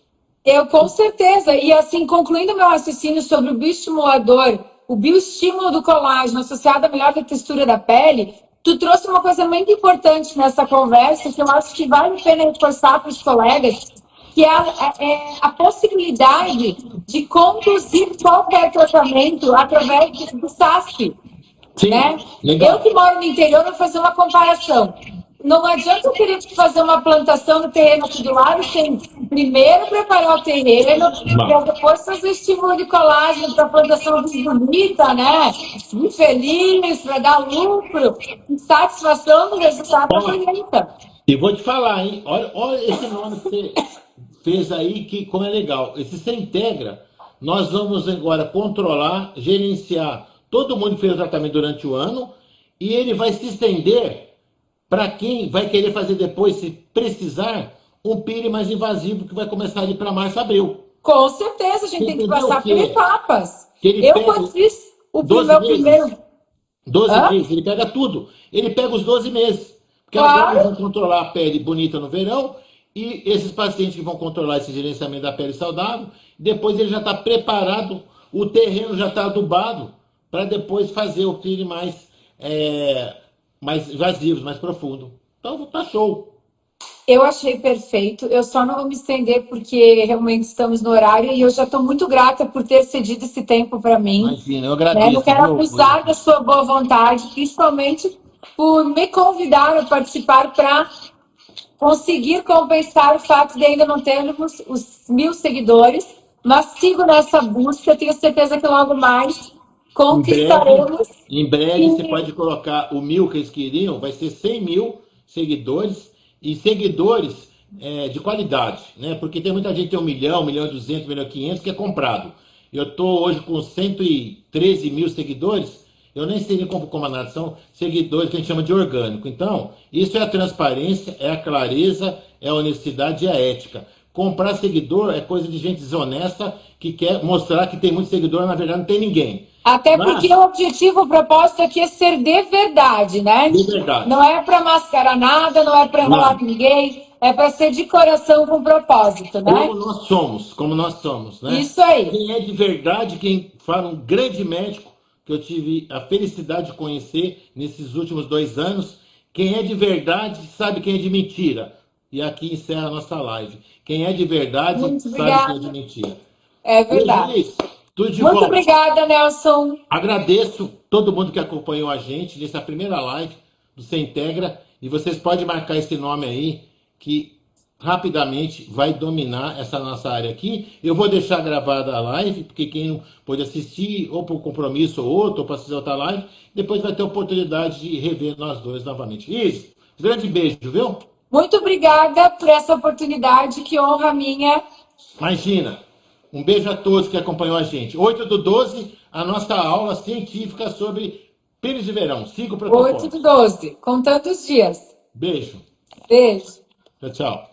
S2: Eu, com certeza. E assim, concluindo meu raciocínio sobre o bioestimulador, o bioestímulo do colágeno associado à melhor textura da pele, tu trouxe uma coisa muito importante nessa conversa, que eu acho que vale a pena reforçar para os colegas, que é a possibilidade de conduzir qualquer tratamento através do SASP,
S1: Sim,
S2: né? Eu que
S1: legal.
S2: moro no interior, vou fazer uma comparação. Não adianta eu querer fazer uma plantação no terreno aqui do lado sem primeiro preparar o terreno, para depois fazer estímulo de colágeno para a plantação vir bonita, né? Vir feliz, para dar lucro, satisfação do resultado da colheita.
S1: E vou te falar, hein? Olha esse nome que você fez aí, que como é legal. Esse se integra, nós vamos agora controlar, gerenciar todo mundo que fez o tratamento durante o ano e ele vai se estender para quem vai querer fazer depois, se precisar, um pire mais invasivo que vai começar ali para março, abril.
S2: Com certeza, a gente
S1: Você
S2: tem que
S1: entendeu o
S2: passar por
S1: quê?
S2: etapas.
S1: Que ele
S2: Eu,
S1: pega
S2: quando fiz
S1: doze
S2: meu primeiro.
S1: meses, 12
S2: Hã?
S1: meses, ele pega tudo. Ele pega os 12 meses. Porque agora eles
S2: Claro,
S1: vão controlar a pele bonita no verão e esses pacientes que vão controlar esse gerenciamento da pele saudável, depois ele já está preparado, o terreno já está adubado para depois fazer o peeling mais invasivos, mais profundo. Então tá show.
S2: eu achei perfeito. Eu só não vou me estender porque realmente estamos no horário e eu já estou muito grata por ter cedido esse tempo para mim.
S1: Imagina, eu
S2: Né? Não
S1: agradeço,
S2: quero
S1: viu?
S2: abusar da sua boa vontade, principalmente por me convidar a participar para conseguir compensar o fato de ainda não termos os 1.000 seguidores, mas sigo nessa busca. Tenho certeza que logo mais
S1: Em breve,
S2: conquistaremos.
S1: em breve você
S2: E
S1: pode colocar o 1.000 que eles queriam, vai ser 100.000 seguidores e seguidores de qualidade, né? Porque tem muita gente que tem 1 milhão, 1.200.000, 1.500.000 que é comprado. Eu estou hoje com 113.000 seguidores, eu nem sei nem como analisar, são seguidores que a gente chama de orgânico. Então, isso é a transparência, é a clareza, é a honestidade e a ética. Comprar seguidor é coisa de gente desonesta que quer mostrar que tem muito seguidor, na verdade não tem ninguém.
S2: até porque
S1: Mas,
S2: o objetivo, o propósito aqui é ser de verdade, né?
S1: de verdade,
S2: Não é para mascarar nada, não é para enrolar
S1: não.
S2: ninguém, é para ser de coração com propósito, né?
S1: Como nós somos, né?
S2: Isso aí.
S1: Quem é de verdade, quem fala um grande médico que eu tive a felicidade de conhecer nesses últimos 2 anos, quem é de verdade sabe quem é de mentira. E aqui encerra a nossa live. Quem é de verdade
S2: Muito
S1: sabe quem é de
S2: obrigada.
S1: mentira.
S2: É
S1: Beijo,
S2: verdade.
S1: Luiz. Tudo de
S2: Muito
S1: bom.
S2: obrigada, Nelson.
S1: Agradeço todo mundo que acompanhou a gente nessa primeira live do Sem Integra. E vocês podem marcar esse nome aí, que rapidamente vai dominar essa nossa área aqui. Eu vou deixar gravada a live, porque quem não pôde assistir, ou por compromisso ou outro, ou para assistir outra live, depois vai ter oportunidade de rever nós dois novamente. Isso. Grande beijo, viu?
S2: Muito obrigada por essa oportunidade, que honra minha.
S1: Imagina. Um beijo a todos que acompanhou a gente. 8/12, a nossa aula científica sobre pênis de verão. Siga o
S2: 8
S1: protocolo.
S2: do 12, contando os dias.
S1: Beijo.
S2: Beijo.
S1: Tchau, tchau.